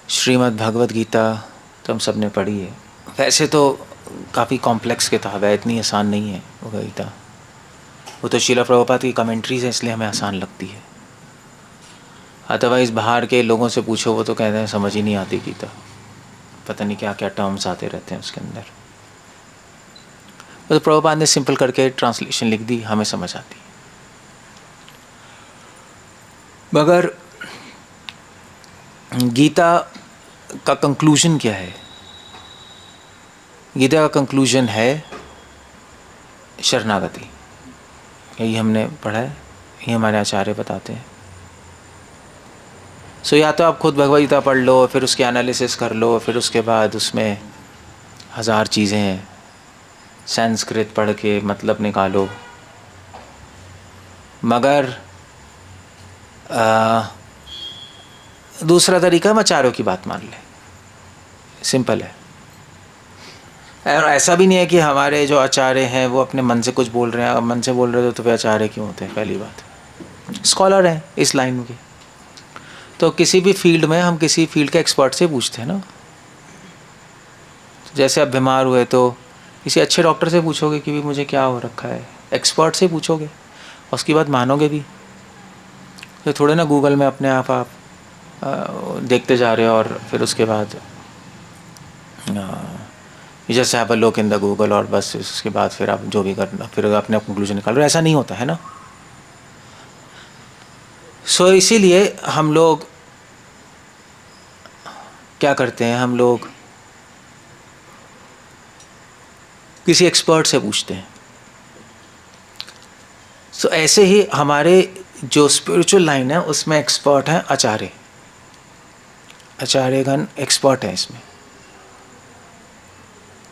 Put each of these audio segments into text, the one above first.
श्रीमद् भगवद गीता तो हम सब ने पढ़ी है। वैसे तो काफ़ी कॉम्प्लेक्स किताब है, इतनी आसान नहीं है वो गीता। वो तो श्रील प्रभुपाद की कमेंट्रीज है, इसलिए हमें आसान लगती है। अदरवाइज़ बाहर के लोगों से पूछो, वो तो कहते हैं समझ ही नहीं आती गीता, पता नहीं क्या क्या टर्म्स आते रहते हैं उसके अंदर। तो प्रभुपाद ने सिंपल करके ट्रांसलेशन लिख दी, हमें समझ आती। मगर गीता का कंक्लूजन क्या है? गीता का कंक्लूजन है शरणागति। यही हमने पढ़ा है, यही हमारे आचार्य बताते हैं। सो या तो आप खुद भगवद गीता पढ़ लो, फिर उसके एनालिसिस कर लो, फिर उसके बाद उसमें हज़ार चीज़ें हैं, संस्कृत पढ़ के मतलब निकालो। मगर दूसरा तरीका हम आचार्यों की बात मान लें, सिंपल है। और ऐसा भी नहीं है कि हमारे जो आचार्य हैं वो अपने मन से कुछ बोल रहे हैं। अब मन से बोल रहे तो वे आचार्य क्यों होते हैं? पहली बात, स्कॉलर हैं इस लाइन के। तो किसी भी फील्ड में हम किसी फील्ड के एक्सपर्ट से पूछते हैं ना। जैसे आप बीमार हुए तो किसी अच्छे डॉक्टर से पूछोगे कि भी मुझे क्या हो रखा है, एक्सपर्ट से पूछोगे, उसकी बात मानोगे भी। तो थोड़े ना गूगल में अपने आप देखते जा रहे हो और फिर उसके बाद जैसे have a look in the Google और बस उसके बाद फिर आप जो भी करना फिर अपने कंक्लूजन निकाल रहे हो। ऐसा नहीं होता है ना। सो इसीलिए हम लोग क्या करते हैं, हम लोग किसी एक्सपर्ट से पूछते हैं। सो ऐसे ही हमारे जो स्पिरिचुअल लाइन है उसमें एक्सपर्ट हैं आचार्य, आचार्यगण एक्सपर्ट है इसमें,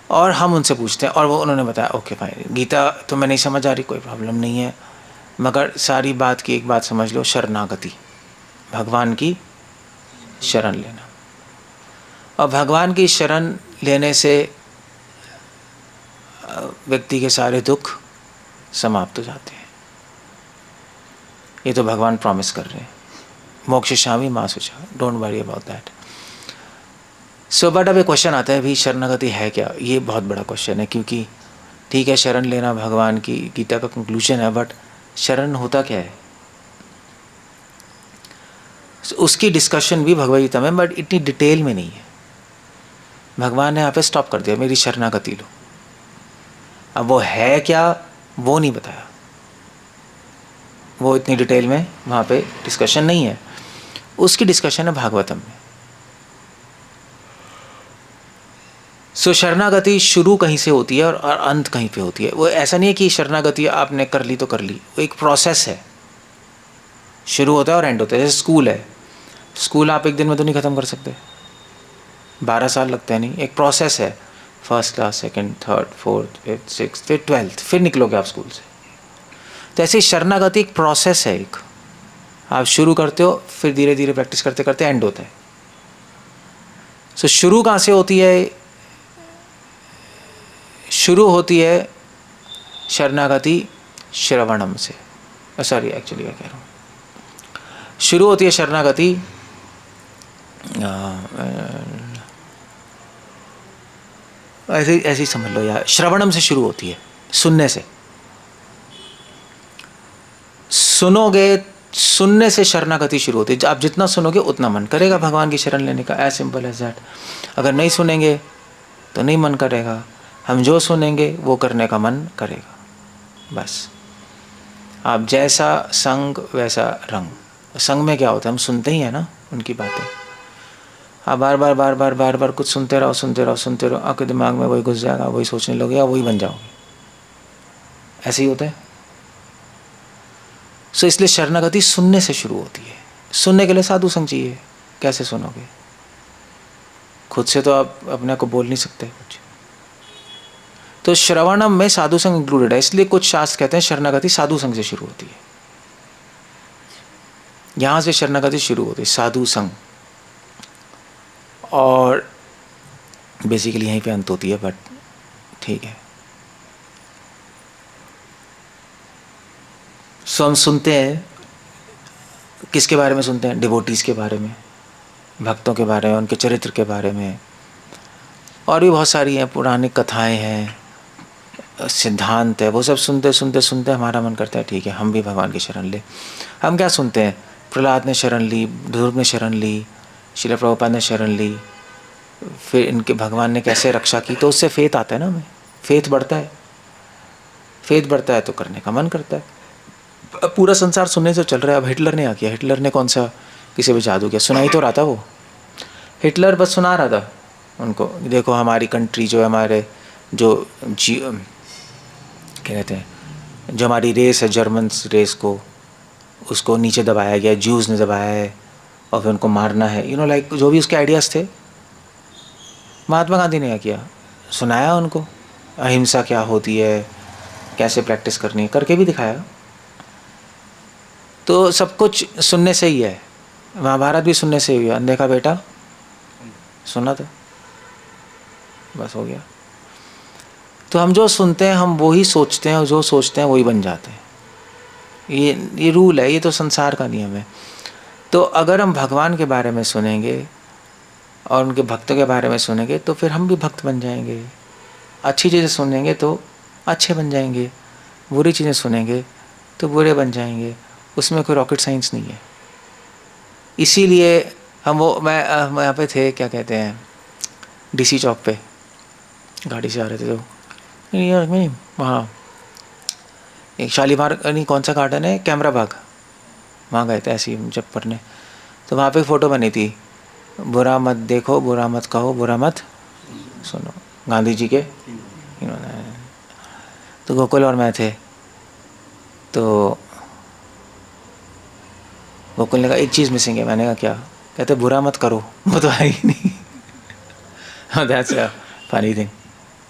और हम उनसे पूछते हैं और वो उन्होंने बताया ओके फाइन, गीता तो मैं नहीं समझ आ रही, कोई प्रॉब्लम नहीं है, मगर सारी बात की एक बात समझ लो, शरणागति, भगवान की शरण लेना। और भगवान की शरण लेने से व्यक्ति के सारे दुख समाप्त हो जाते हैं। ये तो भगवान प्रॉमिस कर रहे हैं, मोक्षयिष्यामि मा शुचः, don't worry about that. So but अब एक क्वेश्चन आता है, भी शरणागति है क्या? ये बहुत बड़ा क्वेश्चन है, क्योंकि ठीक है शरण लेना भगवान की, गीता का कंक्लूजन है, बट शरण होता क्या है? उसकी डिस्कशन भी भगवद गीता में, बट इतनी डिटेल में नहीं है। भगवान ने यहाँ पे स्टॉप कर दिया, मेरी शरणागति लो। अब वो है क्या वो नहीं बताया, वो इतनी डिटेल में वहाँ पे डिस्कशन नहीं है। उसकी डिस्कशन है भागवतम में। सो शरणागति शुरू कहीं से होती है और अंत कहीं पे होती है। वो ऐसा नहीं है कि शरणागति आपने कर ली तो कर ली, वो एक प्रोसेस है, शुरू होता है और एंड होता है। जैसे स्कूल है, स्कूल आप एक दिन में तो नहीं ख़त्म कर सकते, 12 साल लगते हैं, नहीं, एक प्रोसेस है। First class, second, third, fourth, fifth, sixth, फिर 12th, फिर निकलोगे आप स्कूल से। तो ऐसे शरणागति एक प्रोसेस है, एक आप शुरू करते हो, फिर धीरे धीरे प्रैक्टिस करते करते एंड होता है। सो शुरू कहाँ से होती है? शुरू होती है शरणागति श्रवणम से। सॉरी, एक्चुअली क्या कह रहा हूँ, शुरू होती है शरणागति ऐसे ही समझ लो यार, श्रवणम से शुरू होती है, सुनने से। सुनोगे, सुनने से शरणागति शुरू होती है। आप जितना सुनोगे उतना मन करेगा भगवान की शरण लेने का, एज सिंपल एज दैट। अगर नहीं सुनेंगे तो नहीं मन करेगा, हम जो सुनेंगे वो करने का मन करेगा, बस। आप जैसा संग वैसा रंग। संग में क्या होता है, हम सुनते ही हैं ना उनकी बातें। आप बार बार बार बार बार बार कुछ सुनते रहो सुनते रहो सुनते रहो, आपके दिमाग में वही घुस जाएगा, वही सोचने लगेगा, वही बन जाओगे। ऐसे ही होता है। सो इसलिए शरणागति सुनने से शुरू होती है। सुनने के लिए साधु संग चाहिए। कैसे सुनोगे? खुद से तो आप अपने को बोल नहीं सकते कुछ। तो श्रवणम में साधु संग इंक्लूडेड है, इसलिए कुछ शास्त्र कहते हैं शरणागति साधु संग से शुरू होती है। यहां से शरणागति शुरू होती है, साधु संग, और बेसिकली यहीं पे अंत होती है, बट ठीक है। सो हम सुनते हैं, किसके बारे में सुनते हैं? डिवोटीज के बारे में। भक्तों के बारे में, उनके चरित्र के बारे में, और भी बहुत सारी हैं, पुरानी कथाएं हैं, सिद्धांत है, वो सब सुनते सुनते सुनते हमारा मन करता है ठीक है हम भी भगवान की शरण ले। हम क्या सुनते हैं, प्रहलाद ने शरण ली, ध्रुव ने शरण ली, श्रील प्रभुपाद ने शरण ली, फिर इनके भगवान ने कैसे रक्षा की, तो उससे फेथ आता है ना, हमें फेथ बढ़ता है, फेथ बढ़ता है तो करने का मन करता है। अब पूरा संसार सुनने से चल रहा है। अब हिटलर ने क्या किया, हिटलर ने कौन सा किसी पे जादू किया, सुनाई तो रहा था वो, हिटलर बस सुना रहा था उनको, देखो हमारी कंट्री जो है, हमारे जो क्या कहते हैं, जो हमारी रेस है, जर्मन रेस को, उसको नीचे दबाया गया, ज्यूज़ ने दबाया है और फिर उनको मारना है, यू नो लाइक जो भी उसके आइडियाज़ थे। महात्मा गांधी ने क्या किया, सुनाया उनको अहिंसा क्या होती है, कैसे प्रैक्टिस करनी है, करके भी दिखाया। तो सब कुछ सुनने से ही है। महाभारत भी सुनने से ही हुआ, अंधे का बेटा सुना था, बस हो गया। तो हम जो सुनते हैं हम वो ही सोचते हैं, और जो सोचते हैं वही बन जाते हैं। ये रूल है, ये तो संसार का नियम है। तो अगर हम भगवान के बारे में सुनेंगे और उनके भक्तों के बारे में सुनेंगे तो फिर हम भी भक्त बन जाएंगे। अच्छी चीज़ें सुनेंगे तो अच्छे बन जाएंगे, बुरी चीज़ें सुनेंगे तो बुरे बन जाएंगे। उसमें कोई रॉकेट साइंस नहीं है। इसीलिए हम मैं यहाँ पे थे, क्या कहते हैं, डीसी चौक पे गाड़ी से आ रहे थे, तो नहीं वहाँ एक शालीमार नहीं कौन सा गार्डन है, कैमरा बाग, वहाँ गए थे ऐसे ही जब पढ़ने। तो वहाँ पे फ़ोटो बनी थी, बुरा मत देखो, बुरा मत कहो, बुरा मत सुनो, गांधी जी के इन्होंने। तो गोकुल और मैं थे, तो गोकुल ने कहा एक चीज़ मिसिंग है। मैंने कहा क्या? कहते बुरा मत करो, वो तो है ही नहीं। That's a funny thing.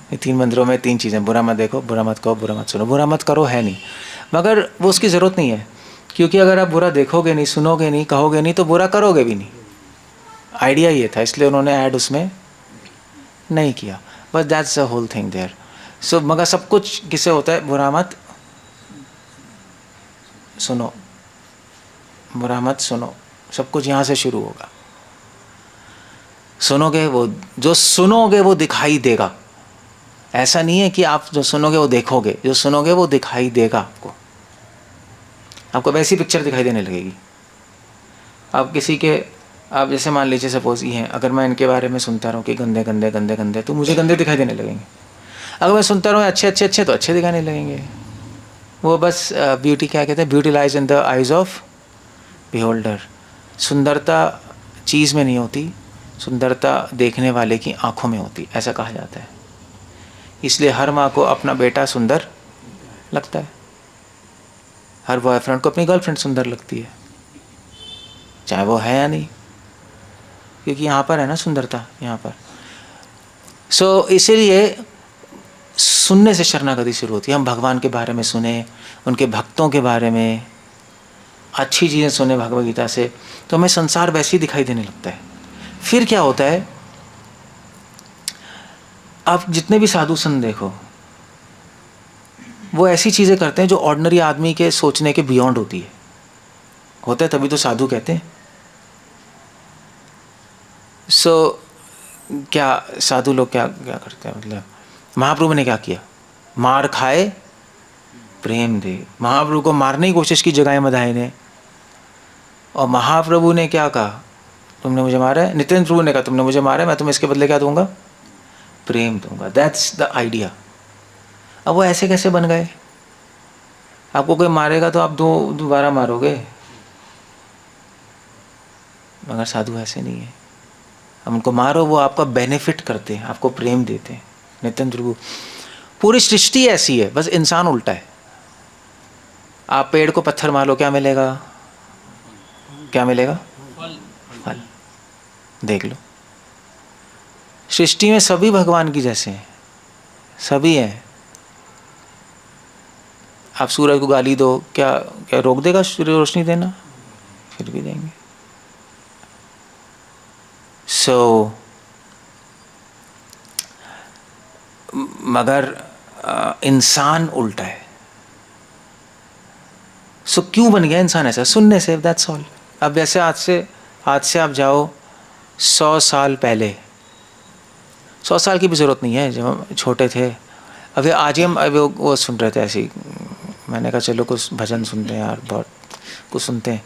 ये 3 मंत्रों में 3 चीज़ें, बुरा मत देखो, बुरा मत कहो, बुरा मत सुनो। बुरा मत करो है नहीं, मगर वो उसकी ज़रूरत नहीं है, क्योंकि अगर आप बुरा देखोगे नहीं, सुनोगे नहीं, कहोगे नहीं, तो बुरा करोगे भी नहीं। आइडिया ये था, इसलिए उन्होंने ऐड उसमें नहीं किया, बस that's the whole thing there. So मगर सब कुछ किसे होता है, बुरा मत सुनो, बुरा मत सुनो, सब कुछ यहाँ से शुरू होगा। सुनोगे, वो जो सुनोगे वो दिखाई देगा। ऐसा नहीं है कि आप जो सुनोगे वो देखोगे, जो सुनोगे वो दिखाई देगा आपको। आपको वैसी पिक्चर दिखाई देने लगेगी। आप किसी के, आप जैसे मान लीजिए सपोज ये हैं, अगर मैं इनके बारे में सुनता रहूँ कि गंदे गंदे गंदे गंदे, तो मुझे गंदे दिखाई देने लगेंगे। अगर मैं सुनता रहूँ अच्छे अच्छे अच्छे, तो अच्छे दिखाने लगेंगे। वो बस ब्यूटी, क्या कहते हैं, beauty lies in the eyes of beholder. सुंदरता चीज़ में नहीं होती, सुंदरता देखने वाले की आँखों में होती, ऐसा कहा जाता है। इसलिए हर माँ को अपना बेटा सुंदर लगता है, हर बॉयफ्रेंड को अपनी गर्लफ्रेंड सुंदर लगती है, चाहे वो है या नहीं, क्योंकि यहाँ पर है ना सुंदरता, यहाँ पर। सो इसीलिए सुनने से शरणागति शुरू होती है। हम भगवान के बारे में सुने, उनके भक्तों के बारे में अच्छी चीज़ें सुने भगवद गीता से, तो हमें संसार वैसे ही दिखाई देने लगता है। फिर क्या होता है, आप जितने भी साधु संत देखो, वो ऐसी चीज़ें करते हैं जो ऑर्डिनरी आदमी के सोचने के बियॉन्ड होती है, होता है, तभी तो साधु कहते हैं। सो क्या साधु लोग क्या क्या करते हैं, मतलब महाप्रभु ने क्या किया, मार खाए प्रेम दे। महाप्रभु को मारने की कोशिश की जगाए मधाई ने, और महाप्रभु ने क्या कहा, तुमने मुझे मारा है। नित्यानंद प्रभु ने कहा तुमने मुझे मारा है, मैं तुम्हें इसके बदले क्या दूंगा, प्रेम दूंगा। That's the idea. अब वो ऐसे कैसे बन गए, आपको कोई मारेगा तो आप दोबारा मारोगे, मगर साधु ऐसे नहीं है। हम उनको मारो, वो आपका बेनिफिट करते हैं, आपको प्रेम देते हैं। नित्यानंद प्रभु, पूरी सृष्टि ऐसी है, बस इंसान उल्टा है। आप पेड़ को पत्थर मारो, क्या मिलेगा, क्या मिलेगा, फल। देख लो, सृष्टि में सभी भगवान की जैसे हैं, सभी हैं। आप सूरज को गाली दो, क्या क्या रोक देगा सूर्य रोशनी देना, फिर भी देंगे। सो मगर इंसान उल्टा है। सो क्यों बन गया इंसान ऐसा, सुनने से, दैट्स ऑल। अब वैसे आज से आप जाओ 100 साल पहले, 100 साल की भी ज़रूरत नहीं है, जब हम छोटे थे। अभी आज ही हम अभी वो सुन रहे थे ऐसे ही, मैंने कहा चलो कुछ भजन सुनते हैं यार, बहुत कुछ सुनते हैं।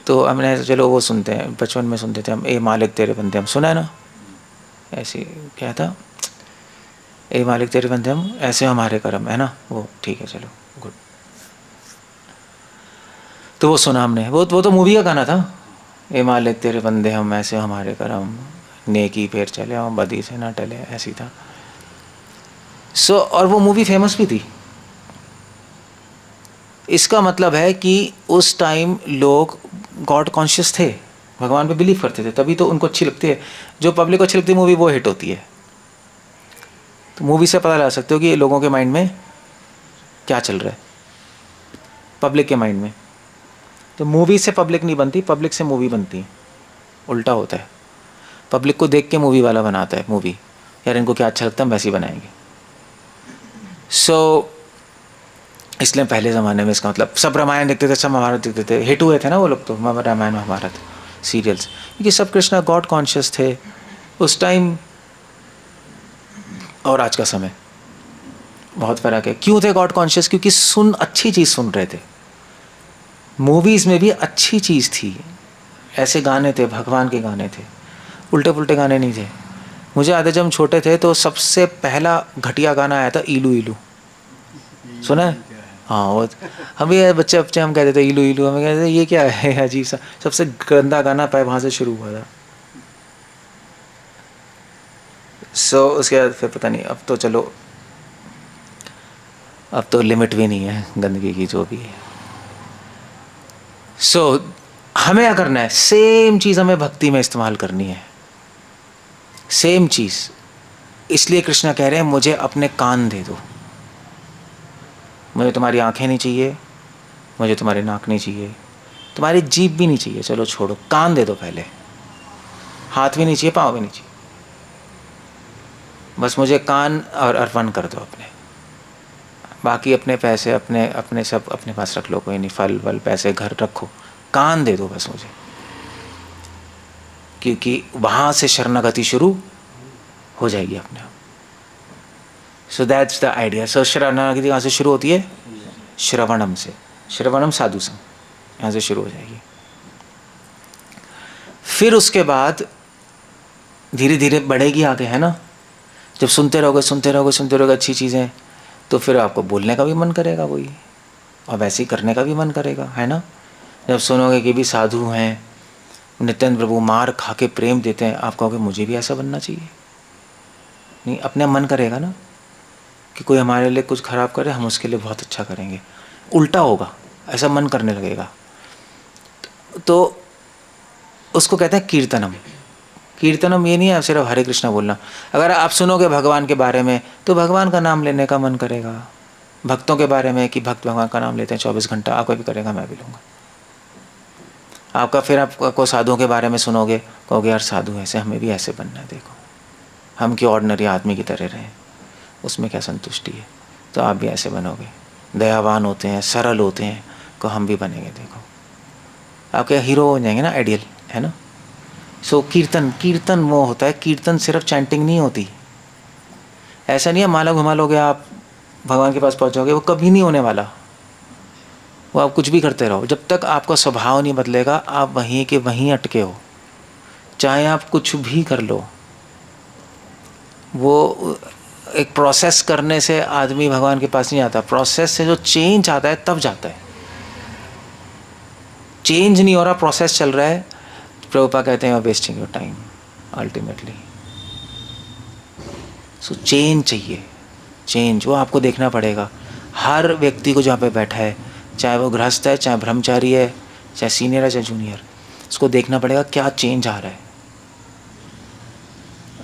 तो हमने चलो वो सुनते हैं, बचपन में सुनते थे हम, ए मालिक तेरे बंदे हम, सुना है ना? ऐसे क्या था, ए मालिक तेरे बंदे हम, ऐसे हमारे कर्म, है ना? वो ठीक है, चलो गुड। तो वो सुना हमने, वो तो मूवी का गाना था, ए मालिक तेरे बंदे हम, ऐसे हमारे कर्म, नेकी फेर चले हम, बदी से ना टले, ऐसी था। सो और वो मूवी फेमस भी थी। इसका मतलब है कि उस टाइम लोग गॉड कॉन्शियस थे, भगवान पे बिलीव करते थे, तभी तो उनको अच्छी लगती है। जो पब्लिक को अच्छी लगती है मूवी, वो हिट होती है। तो मूवी से पता लगा सकते हो कि लोगों के माइंड में क्या चल रहा है, पब्लिक के माइंड में। तो मूवी से पब्लिक नहीं बनती, पब्लिक से मूवी बनती है, उल्टा होता है। पब्लिक को देख के मूवी वाला बनाता है मूवी, यार इनको क्या अच्छा लगता है, हम वैसे ही बनाएंगे। सो इसलिए पहले ज़माने में इसका मतलब सब रामायण देखते थे, सब महाभारत देखते थे, हिट हुए थे ना वो लोग, तो रामायण महाभारत सीरियल्स, क्योंकि सब कृष्णा गॉड कॉन्शियस थे उस टाइम। और आज का समय बहुत फ़र्क है। क्यों थे गॉड कॉन्शियस? क्योंकि अच्छी चीज़ सुन रहे थे, मूवीज़ में भी अच्छी चीज़ थी, ऐसे गाने थे, भगवान के गाने थे, उल्टे पुल्टे गाने नहीं थे। मुझे याद है जब हम छोटे थे तो सबसे पहला घटिया गाना आया था इलू इलू, सुना है? हाँ, वो हम भी बच्चे हम कहते थे इलू इलू, हमें कहते थे ये क्या है अजीब सा, सबसे गंदा गाना पाए वहाँ से शुरू हुआ था। सो उसके बाद फिर पता नहीं, अब तो चलो, अब तो लिमिट भी नहीं है गंदगी की, जो भी है। सो हमें क्या करना है, सेम चीज़ हमें भक्ति में इस्तेमाल करनी है, सेम चीज़। इसलिए कृष्णा कह रहे हैं मुझे अपने कान दे दो, मुझे तुम्हारी आंखें नहीं चाहिए, मुझे तुम्हारी नाक नहीं चाहिए, तुम्हारी जीभ भी नहीं चाहिए, चलो छोड़ो, कान दे दो पहले, हाथ भी नहीं चाहिए, पाँव भी नहीं चाहिए, बस मुझे कान और अर्पण कर दो अपने। बाकी अपने पैसे अपने अपने सब अपने पास रख लो, कोई नहीं, फल वल पैसे घर रखो, कान दे दो बस मुझे, क्योंकि वहाँ से शरणागति शुरू हो जाएगी अपने आप। So that's the idea. So शरणागति कहाँ से शुरू होती है? श्रवणम से, श्रवणम साधु संग, यहाँ से शुरू हो जाएगी। फिर उसके बाद धीरे धीरे बढ़ेगी आगे, है ना? जब सुनते रहोगे सुनते रहोगे सुनते रहोगे अच्छी चीज़ें, तो फिर आपको बोलने का भी मन करेगा वही, और वैसे ही करने का भी मन करेगा, है ना? जब सुनोगे कि भी साधु हैं, नित्यानंद प्रभु मार खा के प्रेम देते हैं, आप कहोगे मुझे भी ऐसा बनना चाहिए, नहीं? अपने मन करेगा ना कि कोई हमारे लिए कुछ खराब करे, हम उसके लिए बहुत अच्छा करेंगे, उल्टा होगा, ऐसा मन करने लगेगा। तो उसको कहते हैं कीर्तनम। कीर्तनम ये नहीं है सिर्फ हरे कृष्णा बोलना। अगर आप सुनोगे भगवान के बारे में तो भगवान का नाम लेने का मन करेगा, भक्तों के बारे में कि भक्त भगवान का नाम लेते हैं 24 घंटा, आपको भी करेगा, मैं भी लूँगा आपका। फिर आपको साधुओं के बारे में सुनोगे, कहोगे यार साधु ऐसे, हमें भी ऐसे बनना है, देखो हम क्यों ऑर्डिनरी आदमी की तरह रहें, उसमें क्या संतुष्टि है, तो आप भी ऐसे बनोगे, दयावान होते हैं, सरल होते हैं, को हम भी बनेंगे, देखो आपके हीरो हो जाएंगे ना, आइडियल, है ना? सो कीर्तन वो होता है, कीर्तन सिर्फ चैंटिंग नहीं होती। ऐसा नहीं है माला घुमा लोगे आप भगवान के पास पहुंचोगे, वो कभी नहीं होने वाला। वो आप कुछ भी करते रहो, जब तक आपका स्वभाव नहीं बदलेगा आप वहीं के वहीं अटके हो, चाहे आप कुछ भी कर लो। वो एक प्रोसेस करने से आदमी भगवान के पास नहीं आता, प्रोसेस से जो चेंज आता है तब जाता है। चेंज नहीं हो रहा, प्रोसेस चल रहा है, प्रभुपाद कहते हैं wasting your time ultimately. So change चाहिए, चेंज वो आपको देखना पड़ेगा। हर व्यक्ति को जहाँ पे बैठा है, चाहे वो गृहस्थ है, चाहे ब्रह्मचारी है, चाहे सीनियर है, चाहे जूनियर, उसको देखना पड़ेगा क्या चेंज आ रहा है।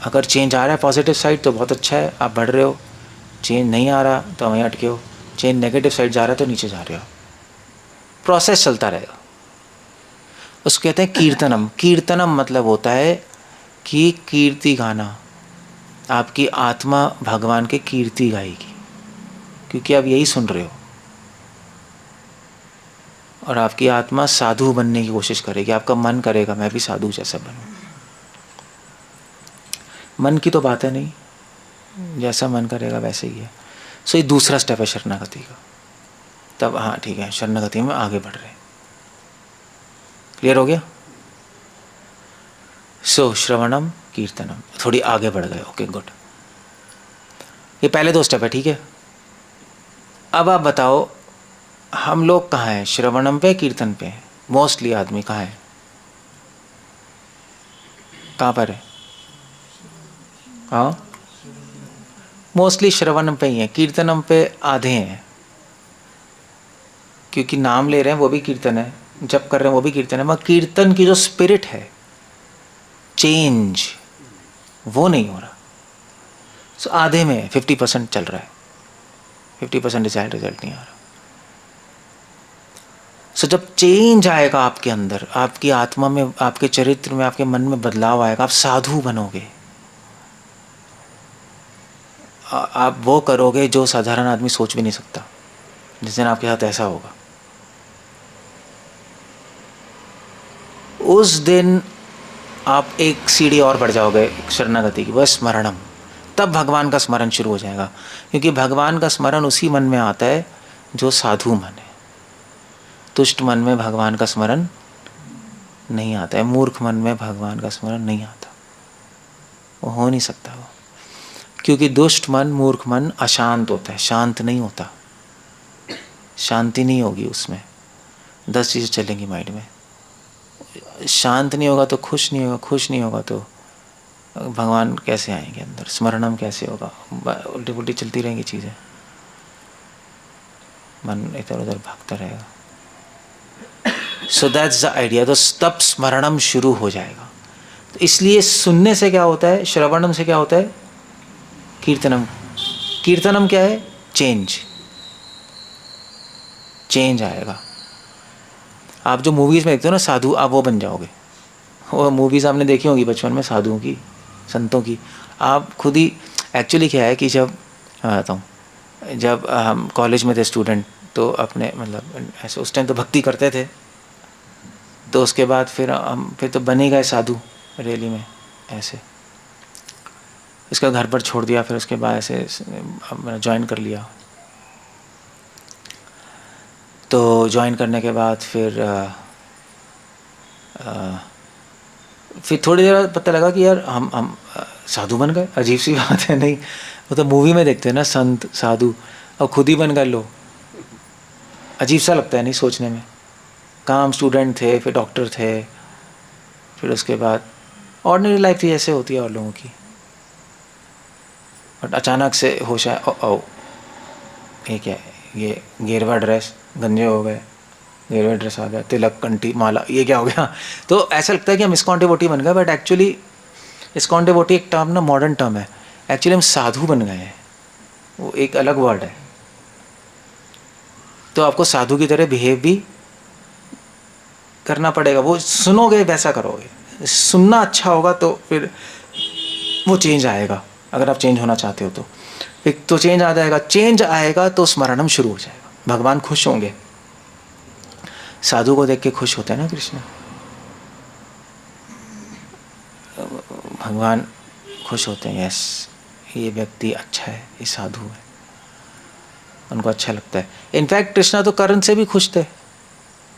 अगर चेंज आ रहा है पॉजिटिव साइड तो बहुत अच्छा है, आप बढ़ रहे हो। चेंज नहीं आ रहा तो वहीं अटके हो। चेंज नेगेटिव साइड जा रहा है तो नीचे जा रहे हो। प्रोसेस चलता रहेगा। उसको कहते हैं कीर्तनम। कीर्तनम मतलब होता है कि कीर्ति गाना, आपकी आत्मा भगवान के कीर्ति गाएगी, क्योंकि आप यही सुन रहे हो, और आपकी आत्मा साधु बनने की कोशिश करेगी। आपका मन करेगा मैं भी साधु जैसा बनूं। मन की तो बात है नहीं, जैसा मन करेगा वैसे ही है। सो ये दूसरा स्टेप है शरणागति का। तब हाँ ठीक है, शरणागति में आगे बढ़ रहे हैं। क्लियर हो गया? सो श्रवणम कीर्तनम, थोड़ी आगे बढ़ गए। Okay good. ये पहले 2 स्टेप है, ठीक है। अब आप बताओ हम लोग कहाँ हैं, श्रवणम पे कीर्तन पे? मोस्टली आदमी कहाँ है, कहाँ पर है? हाँ मोस्टली श्रवणम पे ही है, कीर्तनम पे आधे हैं। क्योंकि नाम ले रहे हैं वो भी कीर्तन है, जप कर रहे हैं वो भी कीर्तन है, मगर कीर्तन की जो स्पिरिट है, चेंज, वो नहीं हो रहा। सो आधे में 50% चल रहा है, 50% रिजल्ट नहीं आ रहा। सो जब चेंज आएगा आपके अंदर, आपकी आत्मा में, आपके चरित्र में, आपके मन में बदलाव आएगा, आप साधु बनोगे। आप वो करोगे जो साधारण आदमी सोच भी नहीं सकता। जिस दिन आपके साथ ऐसा होगा, उस दिन आप एक सीढ़ी और बढ़ जाओगे शरणागति की, वह स्मरणम। तब भगवान का स्मरण शुरू हो जाएगा, क्योंकि भगवान का स्मरण उसी मन में आता है जो साधु मन है। तुष्ट मन में भगवान का स्मरण नहीं आता है, मूर्ख मन में भगवान का स्मरण नहीं आता, वो हो नहीं सकता वो। क्योंकि दुष्ट मन, मूर्ख मन अशांत होता है, शांत नहीं होता, शांति नहीं होगी उसमें। 10 चीज़ें चलेंगी माइंड में, शांत नहीं होगा तो खुश नहीं होगा, खुश नहीं होगा तो भगवान कैसे आएंगे अंदर, स्मरणम कैसे होगा, उल्टी पुल्टी चलती रहेंगी चीज़ें, मन इधर उधर भागता रहेगा। सो दैट्स द आइडिया। तो तब स्मरणम शुरू हो जाएगा। तो इसलिए सुनने से क्या होता है, श्रवणम से क्या होता है, कीर्तनम। कीर्तनम क्या है, चेंज, चेंज आएगा। आप जो मूवीज़ में देखते हो ना साधु, आप वो बन जाओगे। वो मूवीज़ आपने देखी होगी बचपन में, साधुओं की, संतों की। आप खुद ही, एक्चुअली क्या है कि जब बताता हूँ, जब हम कॉलेज में थे स्टूडेंट, तो अपने मतलब ऐसे उस टाइम तो भक्ति करते थे, तो उसके बाद फिर हम फिर तो बने गए साधु रैली में ऐसे। इसका घर पर छोड़ दिया, फिर उसके बाद ऐसे मैंने ज्वाइन कर लिया। तो ज्वाइन करने के बाद फिर थोड़ी देर बाद पता लगा कि यार हम साधु बन गए। अजीब सी बात है, नहीं? वो तो मूवी में देखते हैं ना संत साधु, और खुद ही बन गए लोग। अजीब सा लगता है नहीं सोचने में। काम स्टूडेंट थे, फिर डॉक्टर थे, फिर उसके बाद ऑर्डिनरी लाइफ थी, ऐसे होती है और लोगों की। बट अचानक से होश आया, ओ ये क्या है, ये गेरवा ड्रेस, गंजे हो गए, गेरवा ड्रेस आ गया, तिलक, कंठी, माला, ये क्या हो गया? तो ऐसा लगता है कि हम इस्कॉन डिवोटी बन गए, बट एक्चुअली इस्कॉन डिवोटी एक टर्म ना, मॉडर्न टर्म है। एक्चुअली हम साधु बन गए हैं, वो एक अलग वर्ड है। तो आपको साधु की तरह बिहेव भी करना पड़ेगा। वो सुनोगे वैसा करोगे, सुनना अच्छा होगा तो फिर वो चेंज आएगा। अगर आप चेंज होना चाहते हो तो फिर तो चेंज आ जाएगा। चेंज आएगा तो स्मरणम शुरू हो जाएगा, भगवान खुश होंगे। साधु को देख के खुश होते हैं ना कृष्ण, भगवान खुश होते हैं, यस ये व्यक्ति अच्छा है, ये साधु है, उनको अच्छा लगता है। इनफैक्ट कृष्णा तो कर्ण से भी खुश थे,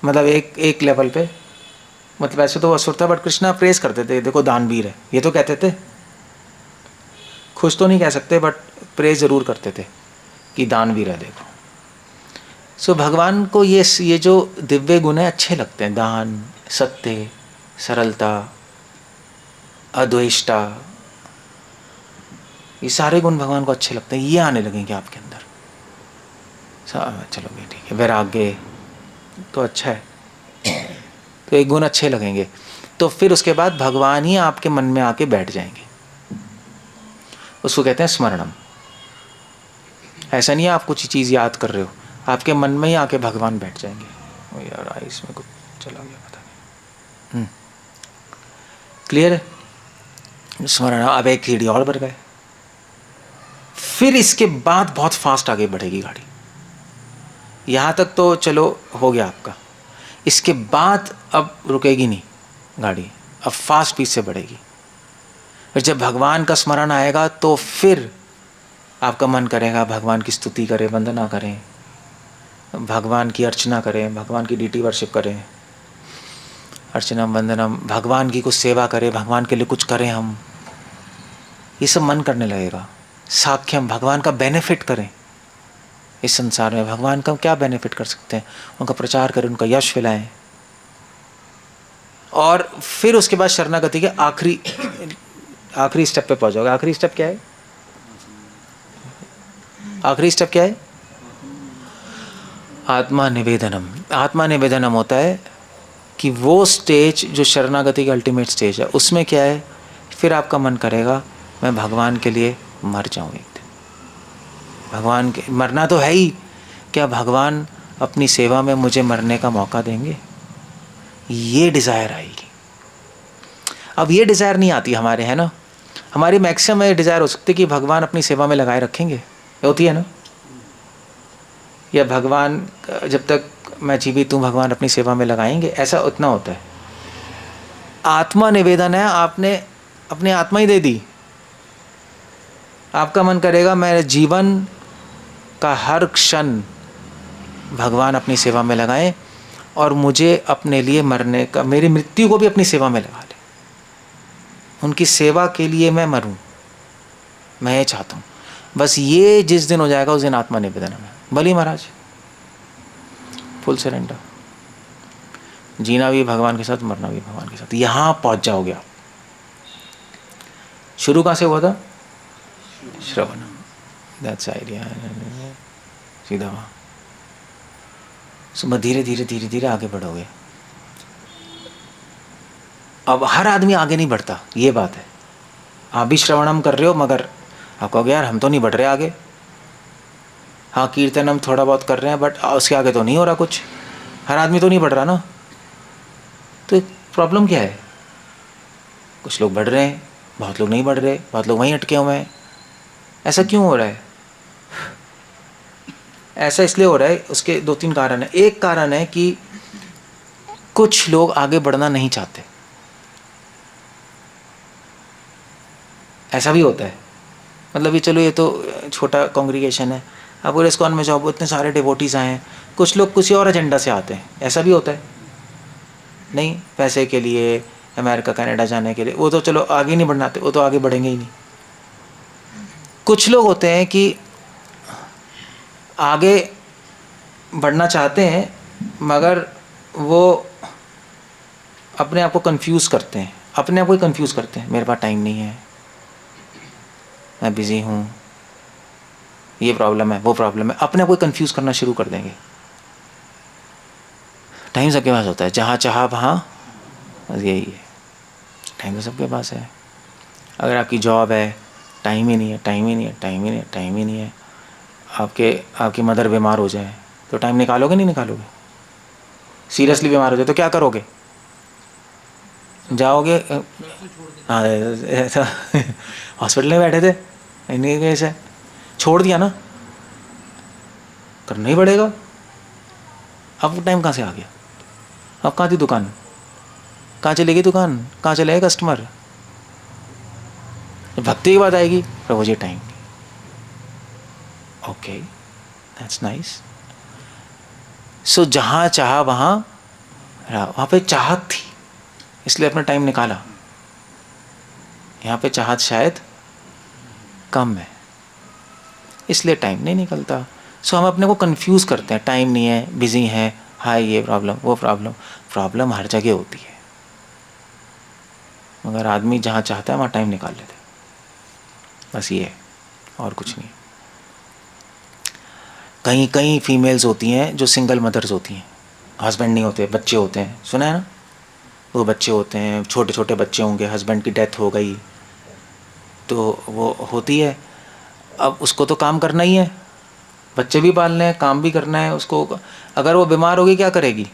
मतलब एक लेवल पे। मतलब ऐसे तो असुर था, बट कृष्णा प्रेस करते थे, देखो दानवीर है, ये तो कहते थे। खुश तो नहीं कह सकते, बट प्रेस जरूर करते थे कि दानवीर है देखो। सो भगवान को ये जो दिव्य गुण है अच्छे लगते हैं। दान, सत्य, सरलता, अद्वेष्टा, ये सारे गुण भगवान को अच्छे लगते हैं। ये आने लगेंगे आपके अंदर, चलो ठीक है। वैराग्य तो अच्छा है, तो एक गुण अच्छे लगेंगे, तो फिर उसके बाद भगवान ही आपके मन में आके बैठ जाएंगे। उसको कहते हैं स्मरणम। ऐसा नहीं है आप कुछ चीज़ याद कर रहे हो, आपके मन में ही आके भगवान बैठ जाएंगे। ओ यार आइस में कुछ चला गया, पता नहीं। क्लियर है? स्मरण। अब एक सीढ़ी और बढ़ गए, फिर इसके बाद बहुत फास्ट आगे बढ़ेगी गाड़ी। यहाँ तक तो चलो हो गया आपका, इसके बाद अब रुकेगी नहीं गाड़ी, अब फास्ट स्पीड से बढ़ेगी। फिर जब भगवान का स्मरण आएगा तो फिर आपका मन करेगा भगवान की स्तुति करें, वंदना करें, भगवान की अर्चना करें, भगवान की डीटी वर्शिप करें, अर्चनम वंदनम, भगवान की कुछ सेवा करें, भगवान के लिए कुछ करें हम, ये सब मन करने लगेगा। साख्यम, भगवान का बेनिफिट करें। इस संसार में भगवान का क्या बेनिफिट कर सकते हैं, उनका प्रचार करें, उनका यश फैलाएं। और फिर उसके बाद शरणागति के आखिरी स्टेप पे पहुंच जाओगे। आखिरी स्टेप क्या है? आखिरी स्टेप क्या है? आत्मा निवेदनम। आत्मा निवेदनम होता है कि वो स्टेज जो शरणागति की अल्टीमेट स्टेज है, उसमें क्या है, फिर आपका मन करेगा मैं भगवान के लिए मर जाऊं एक दिन। भगवान के मरना तो है ही, क्या भगवान अपनी सेवा में मुझे मरने का मौका देंगे? ये डिज़ायर आएगी। अब ये डिज़ायर नहीं आती हमारे, है ना। हमारी मैक्सिमम ये डिज़ायर हो सकती है कि भगवान अपनी सेवा में लगाए रखेंगे, होती है ना, या भगवान जब तक मैं जीवित हूँ भगवान अपनी सेवा में लगाएंगे, ऐसा उतना होता है। आत्मा निवेदन है, आपने अपनी आत्मा ही दे दी। आपका मन करेगा मेरे जीवन का हर क्षण भगवान अपनी सेवा में लगाएं और मुझे अपने लिए मरने का, मेरी मृत्यु को भी अपनी सेवा में लगा ले, उनकी सेवा के लिए मैं मरूं, मैं ये चाहता हूँ। बस ये जिस दिन हो जाएगा उस दिन आत्मा निवेदन है। बली महाराज, फुल सरेंडर, जीना भी भगवान के साथ, मरना भी भगवान के साथ, यहाँ पहुँच जाओगे आप। शुरू कहाँ से हुआ था? श्रवण, दैट्स आइडिया, सीधा वहाँ। सुबह धीरे धीरे धीरे धीरे आगे बढ़ोगे। अब हर आदमी आगे नहीं बढ़ता, ये बात है। आप भी श्रवणम कर रहे हो, मगर आप कहोगे यार हम तो नहीं बढ़ रहे आगे। हाँ, कीर्तन हम थोड़ा बहुत कर रहे हैं, बट उसके आगे तो नहीं हो रहा कुछ, हर आदमी तो नहीं बढ़ रहा ना। तो प्रॉब्लम क्या है? कुछ लोग बढ़ रहे हैं, बहुत लोग नहीं बढ़ रहे, बहुत लोग वहीं अटके हुए हैं। ऐसा क्यों हो रहा है? ऐसा इसलिए हो रहा है, उसके 2-3 कारण है। एक कारण है कि कुछ लोग आगे बढ़ना नहीं चाहते, ऐसा भी होता है। मतलब ये चलो ये तो छोटा कॉन्ग्रीगेशन है, अब पूरे इस्कॉन में जाओ, इतने सारे डिवोटीज आए हैं, कुछ लोग किसी और एजेंडा से आते हैं, ऐसा भी होता है। नहीं, पैसे के लिए, अमेरिका कनाडा जाने के लिए, वो तो चलो आगे नहीं बढ़ना, वो तो आगे बढ़ेंगे ही नहीं। कुछ लोग होते हैं कि आगे बढ़ना चाहते हैं, मगर वो अपने आप को कंफ्यूज करते हैं, अपने आप को ही कंफ्यूज करते हैं। मेरे पास टाइम नहीं है, मैं बिज़ी हूँ, ये प्रॉब्लम है, वो प्रॉब्लम है, अपने आप को कंफ्यूज करना शुरू कर देंगे। टाइम सबके पास होता है, जहाँ चाहा वहाँ, बस यही है। टाइम तो सबके पास है। अगर आपकी जॉब है, टाइम ही नहीं है, टाइम ही नहीं है, टाइम ही नहीं है, टाइम ही नहीं है। आपकी मदर बीमार हो जाए तो टाइम निकालोगे नहीं निकालोगे? सीरियसली बीमार हो जाए तो क्या करोगे? जाओगे? हाँ, ऐसा हॉस्पिटल में बैठे थे, नहीं कैसे छोड़ दिया ना, करना ही पड़ेगा। अब टाइम कहाँ से आ गया? अब कहाँ थी दुकान? कहाँ चलेगी दुकान? कहाँ चलेगा कस्टमर? भक्ति की बात आएगी, प्रभु जी time. Okay, that's nice. So जहाँ चाहा वहाँ पे चाहत थी, इसलिए अपना टाइम निकाला। यहाँ पे चाहत शायद कम है, इसलिए टाइम नहीं निकलता। सो हम अपने को कंफ्यूज करते हैं, टाइम नहीं है, बिजी है, हाय ये प्रॉब्लम वो प्रॉब्लम। प्रॉब्लम हर जगह होती है, मगर आदमी जहाँ चाहता है वहाँ टाइम निकाल लेते हैं, बस ये है, और कुछ नहीं। कहीं कहीं फीमेल्स होती हैं जो सिंगल मदर्स होती हैं, हस्बैंड नहीं होते, बच्चे होते हैं, सुना है ना? वो बच्चे होते हैं, छोटे छोटे बच्चे होंगे, हस्बैंड की डेथ हो गई तो वो होती है। अब उसको तो काम करना ही है, बच्चे भी पालने हैं, काम भी करना है उसको। अगर वो बीमार होगी क्या करेगी?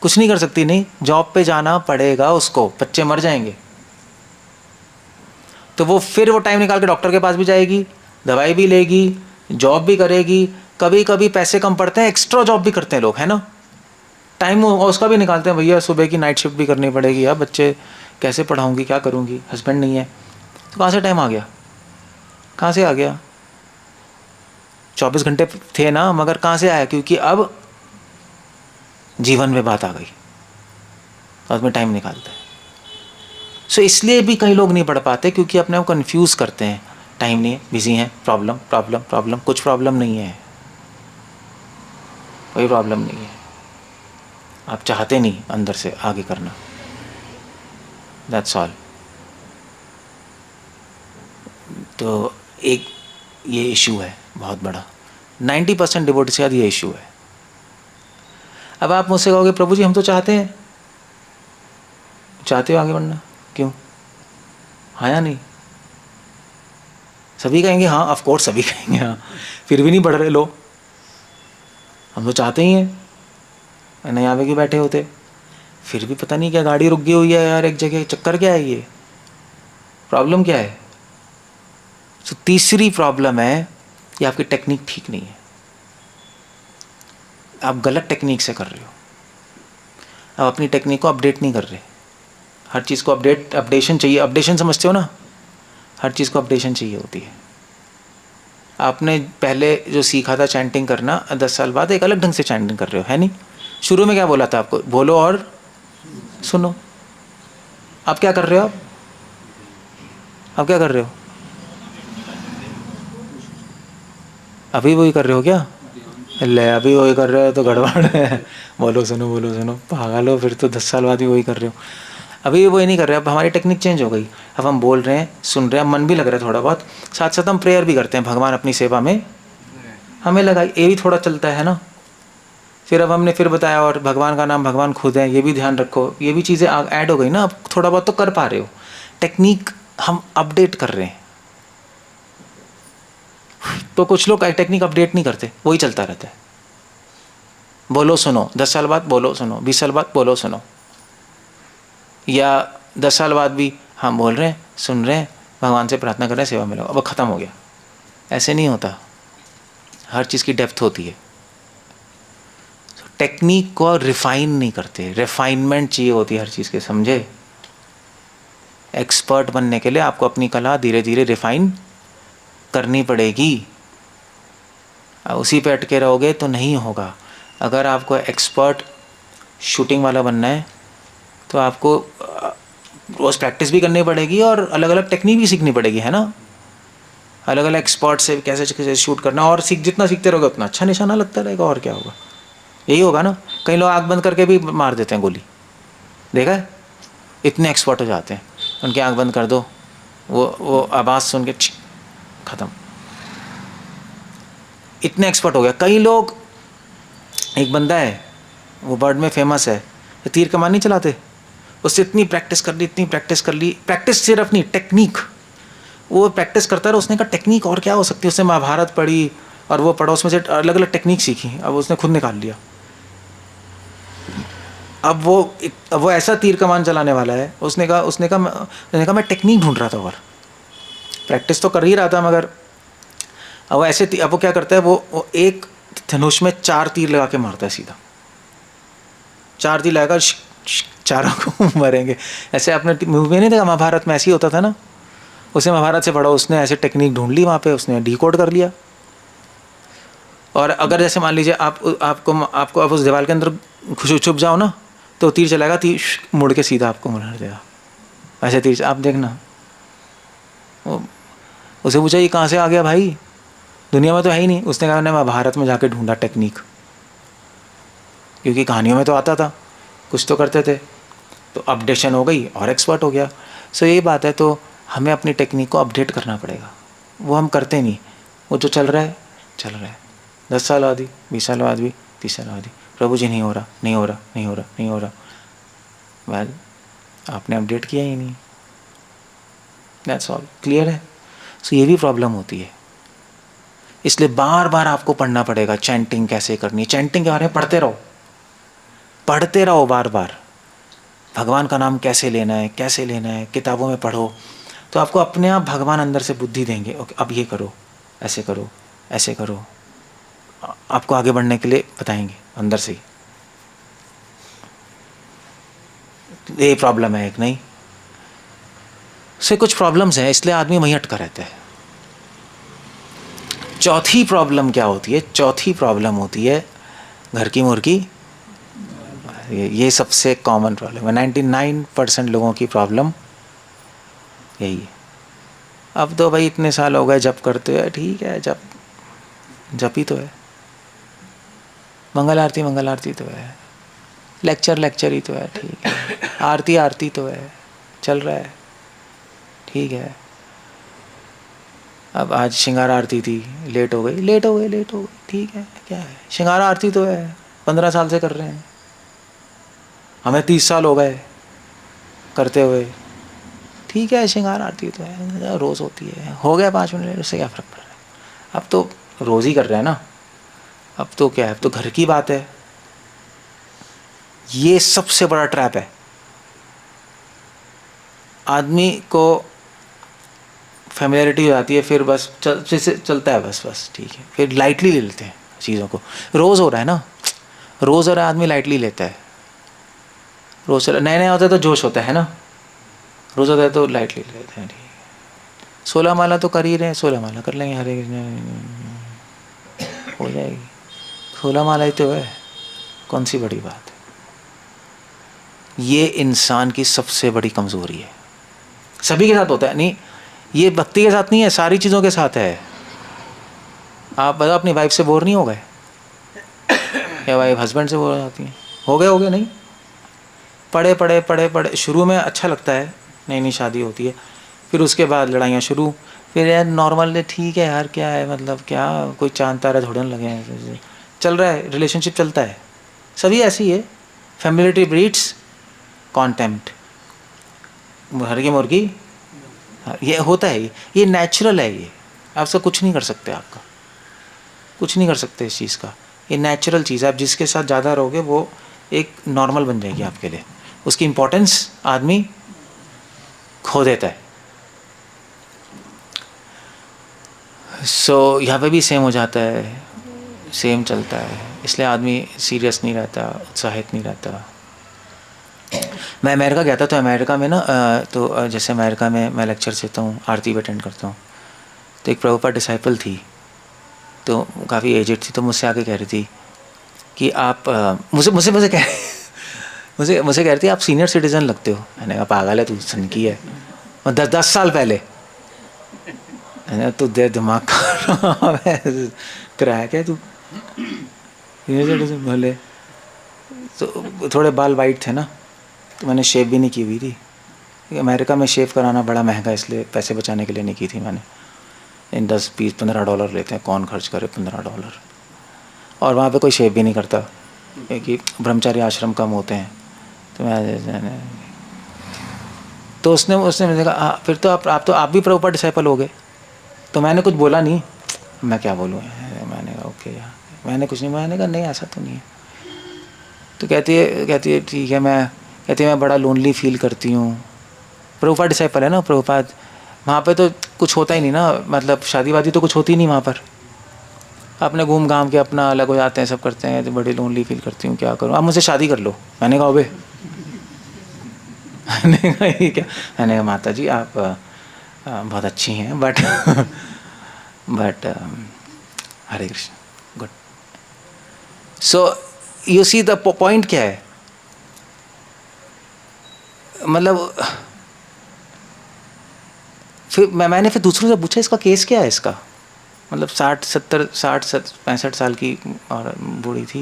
कुछ नहीं कर सकती, नहीं, जॉब पे जाना पड़ेगा उसको, बच्चे मर जाएंगे। तो वो फिर वो टाइम निकाल के डॉक्टर के पास भी जाएगी, दवाई भी लेगी, जॉब भी करेगी। कभी कभी पैसे कम पड़ते हैं, एक्स्ट्रा जॉब भी करते हैं लोग, है ना, टाइम उसका भी निकालते हैं। भैया सुबह की नाइट शिफ्ट भी करनी पड़ेगी, यार बच्चे कैसे पढ़ाऊँगी, क्या करूँगी, हस्बैंड नहीं है, तो कहाँ से टाइम आ गया, कहाँ से आ गया? 24 घंटे थे ना, मगर कहाँ से आया? क्योंकि अब जीवन में बात आ गई और उसमें टाइम निकालते हैं। सो इसलिए भी कई लोग नहीं पढ़ पाते, क्योंकि अपने आप कन्फ्यूज़ करते हैं, टाइम नहीं है, बिजी हैं, प्रॉब्लम प्रॉब्लम प्रॉब्लम। कुछ प्रॉब्लम नहीं है, कोई प्रॉब्लम नहीं है, आप चाहते नहीं अंदर से आगे करना, दैट्स ऑल। तो एक ये इशू है बहुत बड़ा, 90% डिवोटी से ये इशू है। अब आप मुझसे कहोगे प्रभु जी हम तो चाहते हैं, चाहते हो आगे बढ़ना, क्यों? हाँ या नहीं? सभी कहेंगे हाँ, ऑफ कोर्स सभी कहेंगे हाँ, फिर भी नहीं बढ़ रहे लोग। हम तो चाहते ही हैं, नहीं आवे के बैठे होते, फिर भी पता नहीं क्या गाड़ी रुक गई हुई है यार एक जगह, चक्कर क्या है, ये प्रॉब्लम क्या है? तो तीसरी प्रॉब्लम है कि आपकी टेक्निक ठीक नहीं है, आप गलत टेक्निक से कर रहे हो, आप अपनी टेक्निक को अपडेट नहीं कर रहे। हर चीज़ को अपडेशन चाहिए, अपडेशन समझते हो ना, हर चीज़ को अपडेशन चाहिए होती है। आपने पहले जो सीखा था चैंटिंग करना, 10 साल बाद एक अलग ढंग से चैंटिंग कर रहे हो, है नहीं? शुरू में क्या बोला था आपको, बोलो और सुनो। आप क्या कर रहे हो? आप क्या कर रहे हो? अभी वही कर रहे हो क्या? ले अभी वही कर रहे हो तो गड़बड़ है। बोलो सुनो, पागल हो, फिर तो 10 साल बाद भी वही कर रहे हो। अभी वही नहीं कर रहे, अब हमारी टेक्निक चेंज हो गई, अब हम बोल रहे हैं, सुन रहे हैं, मन भी लग रहा है थोड़ा बहुत, साथ साथ हम प्रेयर भी करते हैं, भगवान अपनी सेवा में हमें लगा, ये भी थोड़ा चलता है ना। फिर अब हमने फिर बताया, और भगवान का नाम भगवान खुद है, ये भी ध्यान रखो, ये भी चीज़ें ऐड हो गई ना, अब थोड़ा बहुत तो कर पा रहे हो, टेक्निक हम अपडेट कर रहे हैं। तो कुछ लोग टेक्निक अपडेट नहीं करते, वही चलता रहता है, बोलो सुनो, 10 साल बाद बोलो सुनो, 20 साल बाद बोलो सुनो, या 10 साल बाद भी हम बोल रहे हैं, सुन रहे हैं, भगवान से प्रार्थना कर रहे हैं, सेवा में लगो, अब ख़त्म हो गया। ऐसे नहीं होता, हर चीज़ की डेप्थ होती है। टेक्निक को रिफाइन नहीं करते, रिफाइनमेंट चाहिए होती है हर चीज़ के, समझे? एक्सपर्ट बनने के लिए आपको अपनी कला धीरे धीरे रिफाइन करनी पड़ेगी, उसी पे अटके रहोगे तो नहीं होगा। अगर आपको एक्सपर्ट शूटिंग वाला बनना है तो आपको रोज़ प्रैक्टिस भी करनी पड़ेगी और अलग अलग टेक्निक भी सीखनी पड़ेगी, है ना? अलग अलग एक्सपर्ट से कैसे कैसे शूट करना, और जितना सीखते रहोगे उतना अच्छा निशाना लगता रहेगा, और क्या होगा? यही होगा ना। कई लोग आँख बंद करके भी मार देते हैं गोली, देखा है? इतने एक्सपर्ट हो जाते हैं, उनकी आँख बंद कर दो, वो आवाज़ सुन के ख़त्म, इतने एक्सपर्ट हो गया। कई लोग, एक बंदा है वो वर्ल्ड में फेमस है, तीर कमान नहीं चलाते, उससे इतनी प्रैक्टिस कर ली, इतनी प्रैक्टिस कर ली, प्रैक्टिस सिर्फ नहीं, टेक्निक, वो प्रैक्टिस करता रहा। उसने कहा टेक्निक और क्या हो सकती है, उसने महाभारत पढ़ी और वो पढ़ा, उसमें से अलग अलग टेक्निक सीखी, अब उसने खुद निकाल लिया। अब वो ऐसा तीर कमान चलाने वाला है, उसने कहा मैं टेक्निक ढूंढ रहा था, और प्रैक्टिस तो कर ही रहा था, मगर अब वो ऐसे, अब वो क्या करता है, वो एक धनुष में 4 तीर लगा के मारता है सीधा, 4 तीर लगाकर चारों को मरेंगे। ऐसे आपने मूवी में नहीं देखा, महाभारत में ऐसे ही होता था ना, उसने महाभारत से पढ़ा, उसने ऐसे टेक्निक ढूंढ ली वहाँ पे, उसने डिकोड कर लिया। और अगर जैसे मान लीजिए आपको आप उस दीवार के अंदर छुप जाओ ना, तो तीर चलाएगा, तीर मुड़ के सीधा आपको मार देगा, ऐसे तीर। आप देखना, उसे पूछा ये कहाँ से आ गया भाई, दुनिया में तो है ही नहीं। उसने कहा मैंने महाभारत में जाके ढूंढा टेक्निक, क्योंकि कहानियों में तो आता था, कुछ तो करते थे, तो अपडेशन हो गई और एक्सपर्ट हो गया। सो यही बात है, तो हमें अपनी टेक्निक को अपडेट करना पड़ेगा, वो हम करते नहीं, वो जो चल रहा है चल रहा है, 10 साल बाद भी, 20 साल बाद भी, 30 साल बाद भी, प्रभु जी नहीं हो रहा, नहीं हो रहा, नहीं हो रहा, नहीं हो रहा। वेल, आपने अपडेट किया ही नहीं, दैट्स ऑल। क्लियर है? सो ये भी प्रॉब्लम होती है, इसलिए बार बार आपको पढ़ना पड़ेगा चैंटिंग कैसे करनी है। चैंटिंग के बारे में पढ़ते रहो बार बार, भगवान का नाम कैसे लेना है, कैसे लेना है, किताबों में पढ़ो, तो आपको अपने आप भगवान अंदर से बुद्धि देंगे, ओके अब ये करो, ऐसे करो, ऐसे करो, आपको आगे बढ़ने के लिए बताएंगे अंदर से ही। ये प्रॉब्लम है एक, नहीं से कुछ प्रॉब्लम्स हैं, इसलिए आदमी वहीं अटका रहता है। चौथी प्रॉब्लम क्या होती है? चौथी प्रॉब्लम होती है घर की मुर्गी। ये सबसे कॉमन प्रॉब्लम है, 99% लोगों की प्रॉब्लम यही है। अब तो भाई इतने साल हो गए जप करते हैं, ठीक है, जप ही तो है, मंगल आरती तो है, लेक्चर ही तो है, ठीक है, आरती तो है, चल रहा है, ठीक है। अब आज श्रृंगार आरती थी, लेट हो गई, ठीक है, क्या है, श्रृंगार आरती तो है, 15 साल से कर रहे हैं, हमें 30 साल हो गए करते हुए, ठीक है, श्रृंगार आरती तो है, रोज़ होती है, हो गया 5 मिनट, उससे क्या फ़र्क पड़ रहा है। अब तो रोज़ ही कर रहे हैं ना, अब तो क्या है, अब तो घर की बात है। ये सबसे बड़ा ट्रैप है। आदमी को फैमिलियरिटी हो जाती है, फिर बस चलता है, बस ठीक है, फिर लाइटली ले लेते हैं चीज़ों को। रोज़ हो रहा है ना, रोज़ हो रहा है, आदमी लाइटली लेता है। रोज़ नए नए होता है तो जोश होता है ना, रोज़ होता है तो लाइटली लेते हैं, ठीक है। 16 माला तो कर ही रहे हैं, 16 माला कर लेंगे, हरे हो जाएगी, 16 माला ही तो है, कौन सी बड़ी बात है। ये इंसान की सबसे बड़ी कमज़ोरी है। सभी के साथ होता है, नहीं, ये भक्ति के साथ नहीं है, सारी चीज़ों के साथ है। आप बताओ, अपनी वाइफ से बोर नहीं हो गए? या वाइफ हस्बैंड से बोर हो जाती है? हो गए नहीं? पढ़े शुरू में अच्छा लगता है, नई शादी होती है, फिर उसके बाद लड़ाइयाँ शुरू, फिर यार नॉर्मल है, ठीक है यार, क्या है, मतलब क्या, कोई चांद तारा थोड़े लगे हैं, चल रहा है, रिलेशनशिप चलता है, सभी ऐसी है। फैमिलिटी ब्रीड्स कॉन्टेम्प्ट, हर की मुर्गी, ये होता है, ये नेचुरल है, ये आप सब कुछ नहीं कर सकते, आपका कुछ नहीं कर सकते इस चीज़ का, ये नेचुरल चीज़ है। आप जिसके साथ ज़्यादा रहोगे वो एक नॉर्मल बन जाएगी आपके लिए, उसकी इम्पोर्टेंस आदमी खो देता है। सो यहाँ पे भी सेम हो जाता है, सेम चलता है, इसलिए आदमी सीरियस नहीं रहता, उत्साहित नहीं रहता। मैं अमेरिका गया था, तो अमेरिका में ना तो जैसे अमेरिका में मैं लेक्चर देता हूँ, आरती भी अटेंड करता हूँ, तो एक प्रभुपाद डिसाइपल थी, तो काफ़ी एजेड थी, तो मुझसे आके कह रही थी कि आप मुझसे कह रही थी, आप सीनियर सिटीज़न लगते हो। मैंने कहा पागल है तू, सनकी है, 10 साल पहले, तू दे दिमाग कराया क्या तू, सीनियर सिटीज़न भले। तो थोड़े बाल वाइट थे ना, तो मैंने शेव भी नहीं की हुई थी। अमेरिका में शेव कराना बड़ा महंगा, इसलिए पैसे बचाने के लिए नहीं की थी मैंने। इन 10, 20, $15 लेते हैं, कौन खर्च करे $15। और वहाँ पे कोई शेव भी नहीं करता, क्योंकि ब्रह्मचारी आश्रम कम होते हैं। तो उसने मुझे कहा फिर तो आप भी प्रभुपाद डिसाइपल हो गए। तो मैंने कुछ बोला नहीं, मैं क्या बोलूँ, मैंने कहा ओके, मैंने कुछ नहीं, मैंने कहा नहीं ऐसा तो नहीं है। तो कहती है ठीक है, कहती है मैं बड़ा लोनली फील करती हूँ। प्रभुपाद डिसाइपल है ना प्रभुपाद, वहाँ पे तो कुछ होता ही नहीं ना, मतलब शादी वादी तो कुछ होती नहीं वहाँ पर, अपने घूम घाम के अपना अलग हो जाते हैं, सब करते हैं, तो बड़ी लोनली फील करती हूँ, क्या करूँ, आप मुझसे शादी कर लो। मैंने कहा अबे मैंने कहा ये क्या, मैंने कहा माता जी आप बहुत अच्छी हैं, but Hare Krishna, good. So you see the point क्या है, मतलब फिर मैंने दूसरों से पूछा इसका केस क्या है, इसका मतलब 65 साल की और बूढ़ी थी।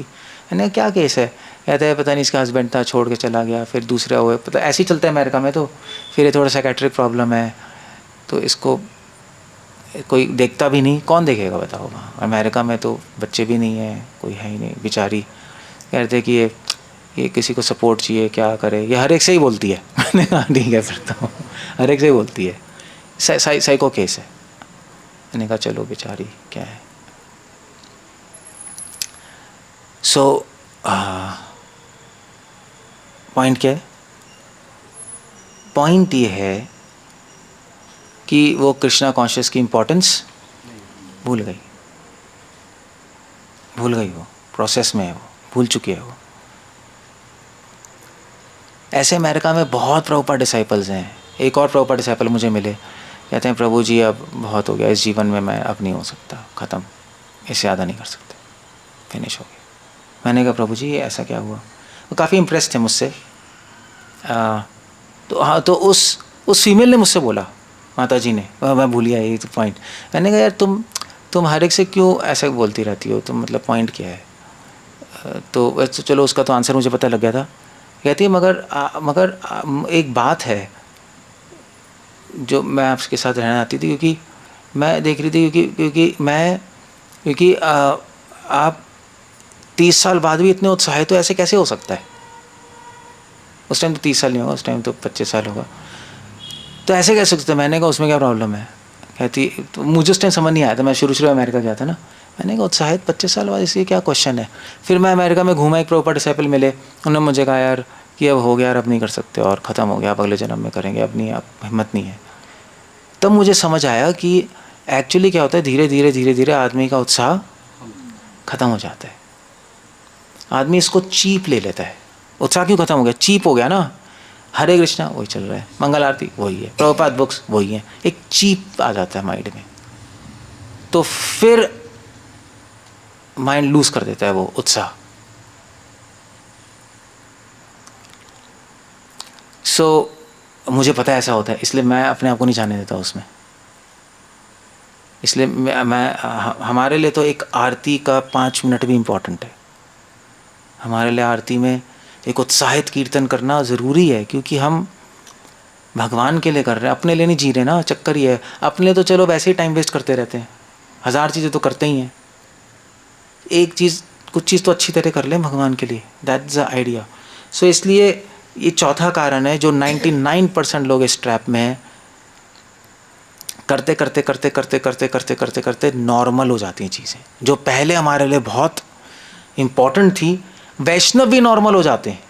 मैंने क्या केस है, कहते हैं पता नहीं इसका हस्बैंड था, छोड़ के चला गया, फिर दूसरा हुए, पता ऐसे ही चलता है अमेरिका में। तो फिर ये थोड़ा साइकेट्रिक प्रॉब्लम है, तो इसको कोई देखता भी नहीं, कौन देखेगा बताओ, वहाँ अमेरिका में तो बच्चे भी नहीं हैं, कोई है ही नहीं, बेचारी कहते कि ये किसी को सपोर्ट चाहिए, क्या करे, ये हर एक से ही बोलती है। मैंने कहा ठीक है, फिर तो हर एक से ही बोलती है, साइको केस है। मैंने कहा चलो बेचारी क्या है। सो पॉइंट क्या है, पॉइंट ये है कि वो कृष्णा कॉन्शियस की इम्पोर्टेंस भूल गई, वो प्रोसेस में है, वो भूल चुकी है। वो ऐसे अमेरिका में बहुत प्रभुपाद डिसाइपल्स हैं, एक और प्रभुपाद डिसाइपल मुझे मिले, कहते हैं प्रभु जी अब बहुत हो गया, इस जीवन में मैं अब नहीं हो सकता, ख़त्म, इससे ज़्यादा नहीं कर सकते, फिनिश हो गया। मैंने कहा प्रभु जी ऐसा क्या हुआ? वो काफ़ी इम्प्रेस थे मुझसे। तो हाँ, तो उस फीमेल ने मुझसे बोला, माता जी ने, मैं भूल गया ये तो पॉइंट। मैंने कहा यार तुम हर एक से क्यों ऐसा बोलती रहती हो, तुम मतलब पॉइंट क्या है? तो चलो उसका तो आंसर मुझे पता लग गया था। कहती है मगर एक बात है जो मैं आपके साथ रहना आती थी, क्योंकि मैं देख रही थी क्योंकि आप 30 साल बाद भी इतने उत्साहित तो ऐसे कैसे हो सकता है? उस टाइम तो 30 साल नहीं होगा, उस टाइम तो 25 साल होगा, तो ऐसे कैसे सकते? मैंने कहा उसमें क्या प्रॉब्लम है? कहती तो मुझे उस टाइम समझ नहीं आया था, मैं शुरू में अमेरिका गया था ना। मैंने कहा उत्साहित 25 साल बाद, इसलिए क्या क्वेश्चन है? फिर मैं अमेरिका में घूमा, एक प्रॉपर डिसाइपल मिले, उन्होंने मुझे कहा यार कि अब हो गया यार, अब नहीं कर सकते और ख़त्म हो गया, आप अगले जन्म में करेंगे, अब नहीं, आप हिम्मत नहीं है। तब मुझे समझ आया कि एक्चुअली क्या होता है, धीरे धीरे धीरे धीरे आदमी का उत्साह ख़त्म हो जाता है। आदमी इसको चीप ले लेता है। उत्साह क्यों ख़त्म हो गया? चीप हो गया ना। हरे कृष्णा वही चल रहा है, मंगल आरती वही है, प्रभुपाद बुक्स वही है, एक चीप आ जाता है माइंड में, तो फिर माइंड लूज कर देता है वो उत्साह। मुझे पता है ऐसा होता है, इसलिए मैं अपने आप को नहीं जाने देता उसमें। इसलिए हमारे लिए तो एक आरती का 5 मिनट भी इम्पोर्टेंट है। हमारे लिए आरती में एक उत्साहित कीर्तन करना ज़रूरी है, क्योंकि हम भगवान के लिए कर रहे हैं, अपने लिए नहीं जी रहे ना। चक्कर ये है, अपने तो चलो वैसे ही टाइम वेस्ट करते रहते हैं, 1000 चीज़ें तो करते ही हैं, एक चीज़ कुछ चीज़ तो अच्छी तरह कर लें भगवान के लिए, दैट्स द आइडिया। सो इसलिए ये चौथा कारण है जो 99% लोग इस ट्रैप में हैं। करते करते करते करते करते करते करते करते नॉर्मल हो जाती हैं चीज़ें जो पहले हमारे लिए बहुत इम्पॉर्टेंट थी, वैष्णव भी नॉर्मल हो जाते हैं।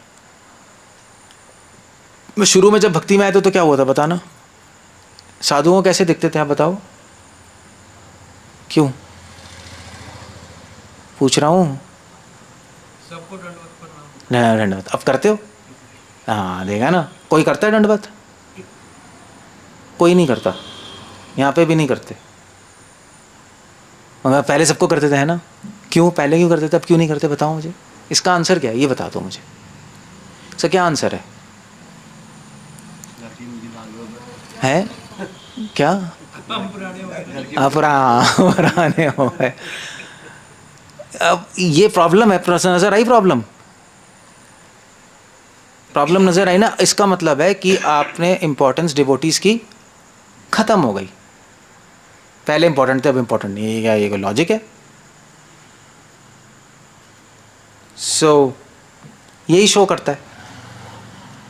मैं शुरू में जब भक्ति में आए थे तो क्या हुआ था बताना? साधुओं को कैसे दिखते थे आप बताओ? क्यों पूछ रहा हूँ? सबको दंडवत प्रणाम। दंडवत अब करते हो? हाँ देखा ना, कोई करता है दंडवत? कोई नहीं करता, यहाँ पे भी नहीं करते। मगर पहले सबको करते थे, है ना? क्यों पहले क्यों करते थे, अब क्यों नहीं करते? बताओ मुझे, इसका आंसर क्या है, ये बता दो मुझे। इसका क्या आंसर है क्या? पुराने हो गए। अब ये प्रॉब्लम है, नजर आई प्रॉब्लम नजर आई ना। इसका मतलब है कि आपने इंपॉर्टेंस डिवोटीज की खत्म हो गई। पहले इंपॉर्टेंट थे, अब इंपॉर्टेंट नहीं है। ये लॉजिक है। सो यही शो करता है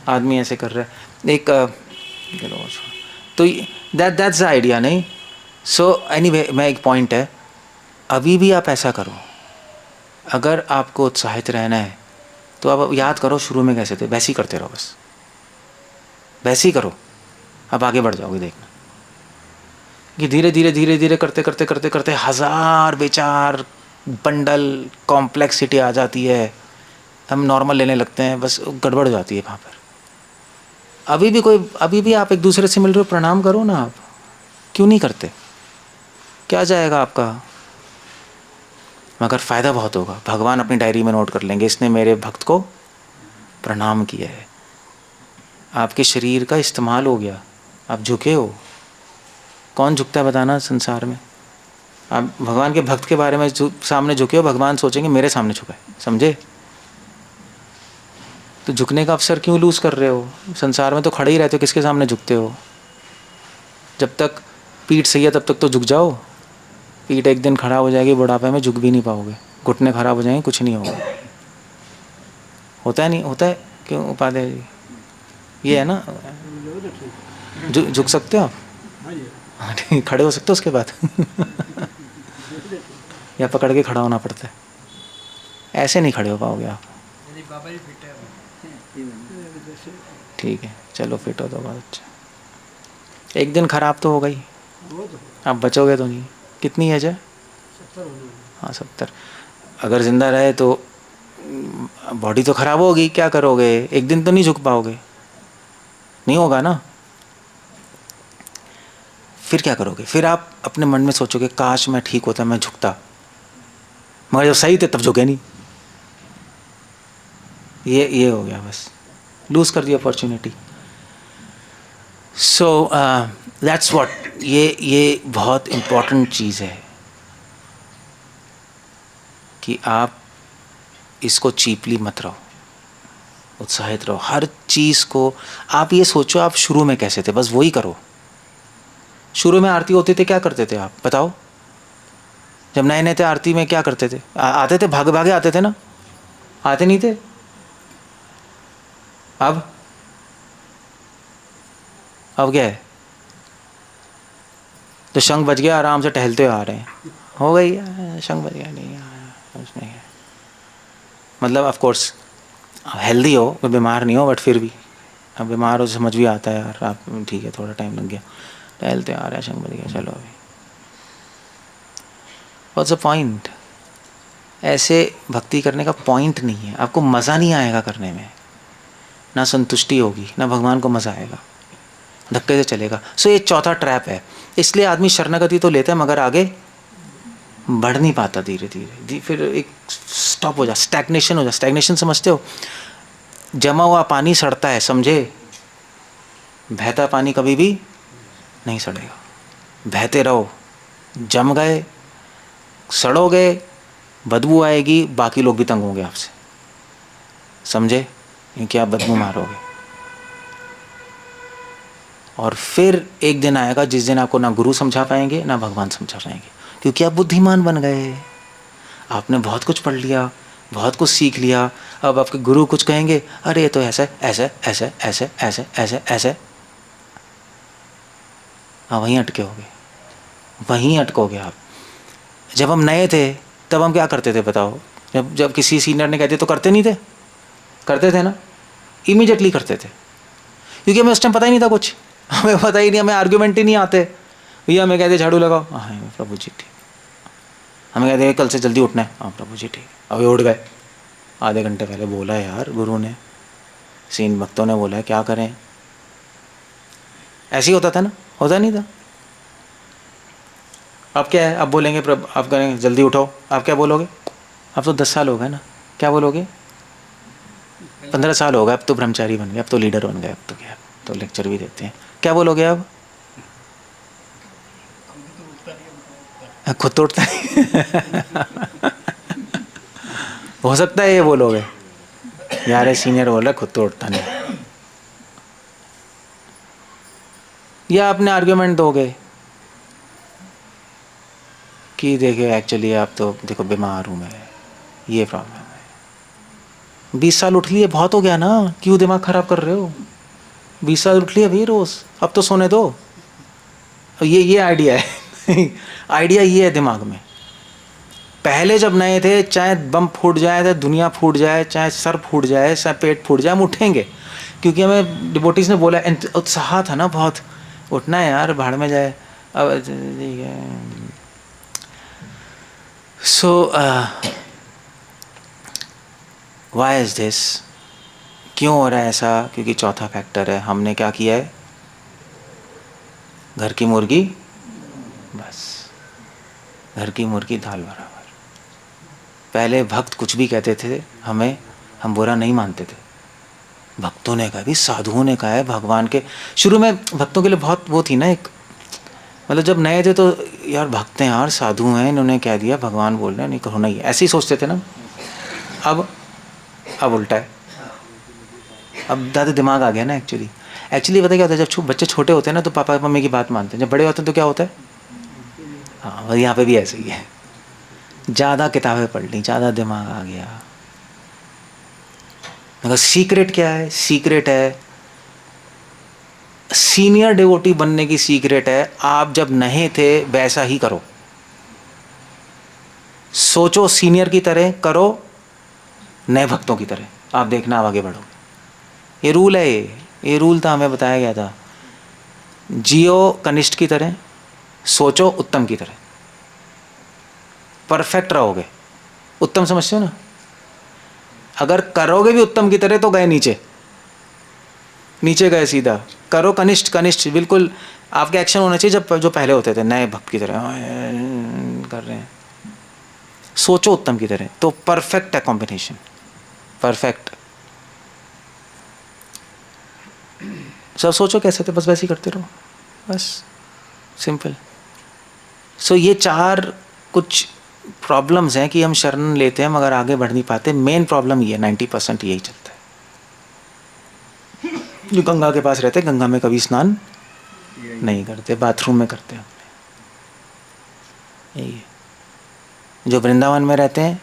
आदमी ऐसे कर रहा है। एक तो दैट्स द आइडिया नहीं। सो एनीवे, मैं एक पॉइंट है, अभी भी आप ऐसा करो, अगर आपको उत्साहित रहना है तो आप याद करो शुरू में कैसे थे, वैसे ही करते रहो, बस वैसे ही करो, अब आगे बढ़ जाओगे। देखना कि धीरे धीरे धीरे धीरे करते करते करते करते 1000 विचार बंडल कॉम्प्लेक्सिटी आ जाती है, हम नॉर्मल लेने लगते हैं, बस गड़बड़ हो जाती है वहाँ पर। अभी भी आप एक दूसरे से मिल रहे हो, प्रणाम करो ना। आप क्यों नहीं करते? क्या जाएगा आपका? मगर फ़ायदा बहुत होगा। भगवान अपनी डायरी में नोट कर लेंगे, इसने मेरे भक्त को प्रणाम किया है। आपके शरीर का इस्तेमाल हो गया, आप झुके हो। कौन झुकता है बताना संसार में? आप भगवान के भक्त के बारे में सामने झुके हो, भगवान सोचेंगे मेरे सामने झुका है, समझे? तो झुकने का अवसर क्यों लूज़ कर रहे हो? संसार में तो खड़े ही रहते हो, किसके सामने झुकते हो? जब तक पीठ सही है तब तक तो झुक जाओ। पीठ एक दिन खराब हो जाएगी, बुढ़ापे में झुक भी नहीं पाओगे, घुटने खराब हो जाएंगे, कुछ नहीं होगा। होता है नहीं होता है? क्यों उपाध्याय जी, ये है ना, झुक सकते हो आप? ठीक, खड़े हो सकते हो उसके बाद या पकड़ के खड़ा होना पड़ता है, ऐसे नहीं खड़े हो पाओगे आप। ठीक है, चलो फिट हो तो बहुत अच्छा। एक दिन खराब तो हो गई, आप बचोगे तो नहीं। कितनी एज है? 70। हाँ 70। अगर ज़िंदा रहे तो बॉडी तो ख़राब होगी, क्या करोगे? एक दिन तो नहीं झुक पाओगे, नहीं होगा ना। फिर क्या करोगे? फिर आप अपने मन में सोचोगे काश मैं ठीक होता, मैं झुकता, मगर जब सही थे तब झुके नहीं। ये हो गया, बस लूज कर the opportunity. So that's what, ये बहुत इम्पोर्टेंट चीज़ है कि आप इसको चीपली मत रहो, उत्साहित रहो। हर चीज़ को आप ये सोचो आप शुरू में कैसे थे, बस वही करो। शुरू में आरती होती थी, क्या करते थे आप बताओ? जब नए नए थे आरती में क्या करते थे? आते थे, भागे भागे आते थे ना, आते नहीं थे? अब क्या है? तो शंख बज गया, आराम से टहलते हुए आ रहे हैं, हो गई, शंख बज गया, नहीं उसमें क्या मतलब। ऑफ कोर्स हेल्दी हो, कोई बीमार नहीं हो, बट फिर भी अब बीमार हो समझ भी आता है यार, आप ठीक है थोड़ा टाइम लग गया, टहलते आ रहे हैं, शंख बज गया, चलो अभी। What's the point? ऐसे भक्ति करने का पॉइंट नहीं है, आपको मज़ा नहीं आएगा करने में, ना संतुष्टि होगी, ना भगवान को मज़ा आएगा, धक्के से चलेगा। सो ये चौथा ट्रैप है। इसलिए आदमी शरणागति तो लेता है मगर आगे बढ़ नहीं पाता, धीरे धीरे फिर एक स्टॉप हो जा, स्टैग्नेशन हो जा। स्टैग्नेशन समझते हो? जमा हुआ पानी सड़ता है, समझे? बहता पानी कभी भी नहीं सड़ेगा, बहते रहो। जम गए, सड़ोगे, बदबू आएगी, बाकी लोग भी तंग होंगे आपसे, समझे? क्योंकि आप बदबू मारोगे। और फिर एक दिन आएगा जिस दिन आपको ना गुरु समझा पाएंगे ना भगवान समझा पाएंगे, क्योंकि आप बुद्धिमान बन गए, आपने बहुत कुछ पढ़ लिया, बहुत कुछ सीख लिया। अब आपके गुरु कुछ कहेंगे, अरे ये तो ऐसे ऐसे ऐसे ऐसे ऐसे ऐसे ऐसे, हाँ वहीं अटके होगे, वहीं अटकोगे आप। जब हम नए थे तब हम क्या करते थे बताओ? जब जब किसी सीनियर ने कहते तो करते नहीं थे? करते थे ना, इमीडिएटली करते थे, क्योंकि हमें उस टाइम पता ही नहीं था कुछ, हमें पता ही नहीं, हमें आर्ग्यूमेंट ही नहीं आते। भैया हमें कहते झाड़ू लगाओ, हाँ प्रभु जी ठीक। हमें कहते हैं कल से जल्दी उठना है, हाँ प्रभु जी ठीक। अभी उठ गए, आधे घंटे पहले बोला है यार गुरु ने, सीन भक्तों ने बोला है, क्या करें? ऐसे ही होता था ना, होता नहीं था? अब क्या है? अब बोलेंगे प्रभु, आप करेंगे जल्दी उठो, आप क्या बोलोगे? अब तो 10 साल हो गए ना, क्या बोलोगे? 15 साल हो गए, अब तो ब्रह्मचारी बन गए, अब तो लीडर बन गए, अब तो क्या, तो लेक्चर भी देते हैं, क्या बोलोगे अब? खुद तो उठता नहीं हो सकता है ये बोलोगे, यार ये सीनियर बोल रहा खुद तो उठता नहीं, या अपने आर्ग्यूमेंट दोगे कि देखिए एक्चुअली आप तो देखो बीमार हूँ मैं, ये प्रॉब्लम है। 20 साल उठ लिए, बहुत हो गया ना, क्यों दिमाग खराब कर रहे हो? 20 साल उठ लिए भाई रोज, अब तो सोने दो। ये आइडिया है आइडिया ये है दिमाग में। पहले जब नए थे, चाहे बम फूट जाए, चाहे दुनिया फूट जाए, चाहे सर फूट जाए, चाहे पेट फूट जाए, हम उठेंगे, क्योंकि हमें डिवोटीज ने बोला, उत्साह था ना बहुत, उठना है यार, भाड़ में जाए। अब ठीक है। So why is this? क्यों हो रहा है ऐसा? क्योंकि चौथा फैक्टर है, हमने क्या किया है? घर की मुर्गी, बस घर की मुर्गी दाल बराबर। पहले भक्त कुछ भी कहते थे हमें, हम बुरा नहीं मानते थे। भक्तों ने कहा भी, साधुओं ने कहा है, भगवान के शुरू में भक्तों के लिए बहुत वो थी ना एक, मतलब जब नए थे तो यार भक्त हैं यार, साधु हैं, इन्होंने कह दिया, भगवान बोल रहे हैं, नहीं होना ही है, ऐसे ही सोचते थे ना। अब उल्टा है, अब ज़्यादा दिमाग आ गया ना। एक्चुअली पता क्या होता है, जब बच्चे छोटे होते हैं ना तो पापा मम्मी की बात मानते हैं, जब बड़े होते हैं तो क्या होता है? हाँ यहाँ पे भी ऐसे ही है, ज़्यादा किताबें पढ़ ली, ज़्यादा दिमाग आ गया। मगर सीक्रेट क्या है? सीक्रेट है, सीनियर डिवोटी बनने की सीक्रेट है, आप जब नहीं थे वैसा ही करो, सोचो सीनियर की तरह करो, नए भक्तों की तरह, आप देखना आप आगे बढ़ोगे। ये रूल है, ये रूल था, हमें बताया गया था। जियो कनिष्ठ की तरह, सोचो उत्तम की तरह, परफेक्ट रहोगे। उत्तम समझते हो ना? अगर करोगे भी उत्तम की तरह तो गए नीचे, नीचे गए सीधा, करो कनिष्ठ कनिष्ठ, बिल्कुल आपके एक्शन होने चाहिए जब जो पहले होते थे नए भक्त की तरह कर रहे हैं, सोचो उत्तम की तरह, तो परफेक्ट है कॉम्बिनेशन, परफेक्ट। सब सोचो कैसे थे, बस वैसे ही करते रहो, बस सिंपल। सो ये 4 कुछ प्रॉब्लम्स हैं कि हम शरण लेते हैं मगर आगे बढ़ नहीं पाते। मेन प्रॉब्लम ये 90% यही चलता है। जो गंगा के पास रहते हैं, गंगा में कभी स्नान नहीं करते, बाथरूम में करते हैं अपने, यही है। जो वृंदावन में रहते हैं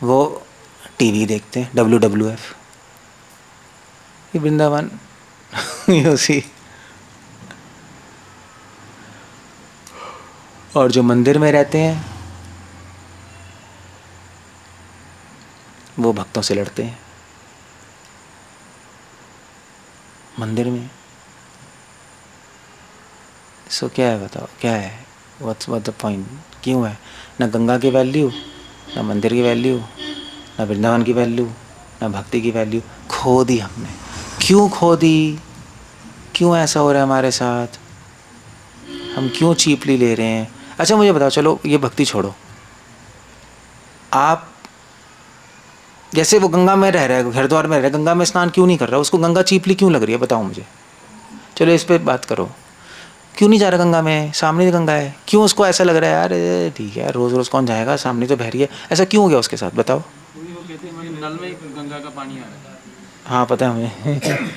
वो टीवी देखते हैं, WWF, ये वृंदावन उसी। और जो मंदिर में रहते हैं वो भक्तों से लड़ते हैं मंदिर में। सो क्या है बताओ, क्या है, व्हाट्स द पॉइंट, क्यों है? ना गंगा की वैल्यू, ना मंदिर की वैल्यू, ना वृंदावन की वैल्यू, ना भक्ति की वैल्यू, खो दी हमने। क्यों खो दी? क्यों ऐसा हो रहा है हमारे साथ? हम क्यों चीपली ले रहे हैं? अच्छा मुझे बताओ, चलो ये भक्ति छोड़ो, आप जैसे वो गंगा में रह रहा है, हरिद्वार में रह रहा है, गंगा में स्नान क्यों नहीं कर रहा? उसको गंगा चीपली क्यों लग रही है, बताओ मुझे। चलो इस पर बात करो, क्यों नहीं जा रहा गंगा में? सामने ही गंगा है, क्यों उसको ऐसा लग रहा है यार ठीक है रोज़ रोज़ कौन जाएगा, सामने तो बह रही है, ऐसा क्यों हो गया उसके साथ, बताओ। वो कहते हैं नल में गंगा का पानी आ रहा है। हाँ पता है हमें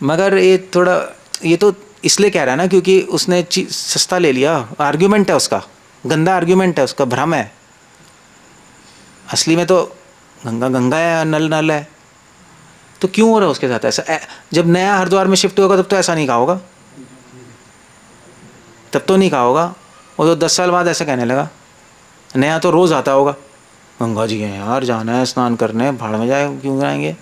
मगर ये थोड़ा, ये तो इसलिए कह रहा है ना क्योंकि उसने सस्ता ले लिया, आर्ग्यूमेंट है उसका, गंदा आर्ग्यूमेंट है उसका, भ्रम है। असली में तो गंगा गंगा है, नल नल है। तो क्यों हो रहा है उसके साथ ऐसा? जब नया हरिद्वार में शिफ्ट होगा तब तो ऐसा नहीं कहा होगा, तब तो नहीं कहा होगा। वो तो 10 साल बाद ऐसा कहने लगा। नया तो रोज़ आता होगा, गंगा जी हैं यार, जाना है स्नान करने, भाड़ में जाए, क्यों जाएंगे।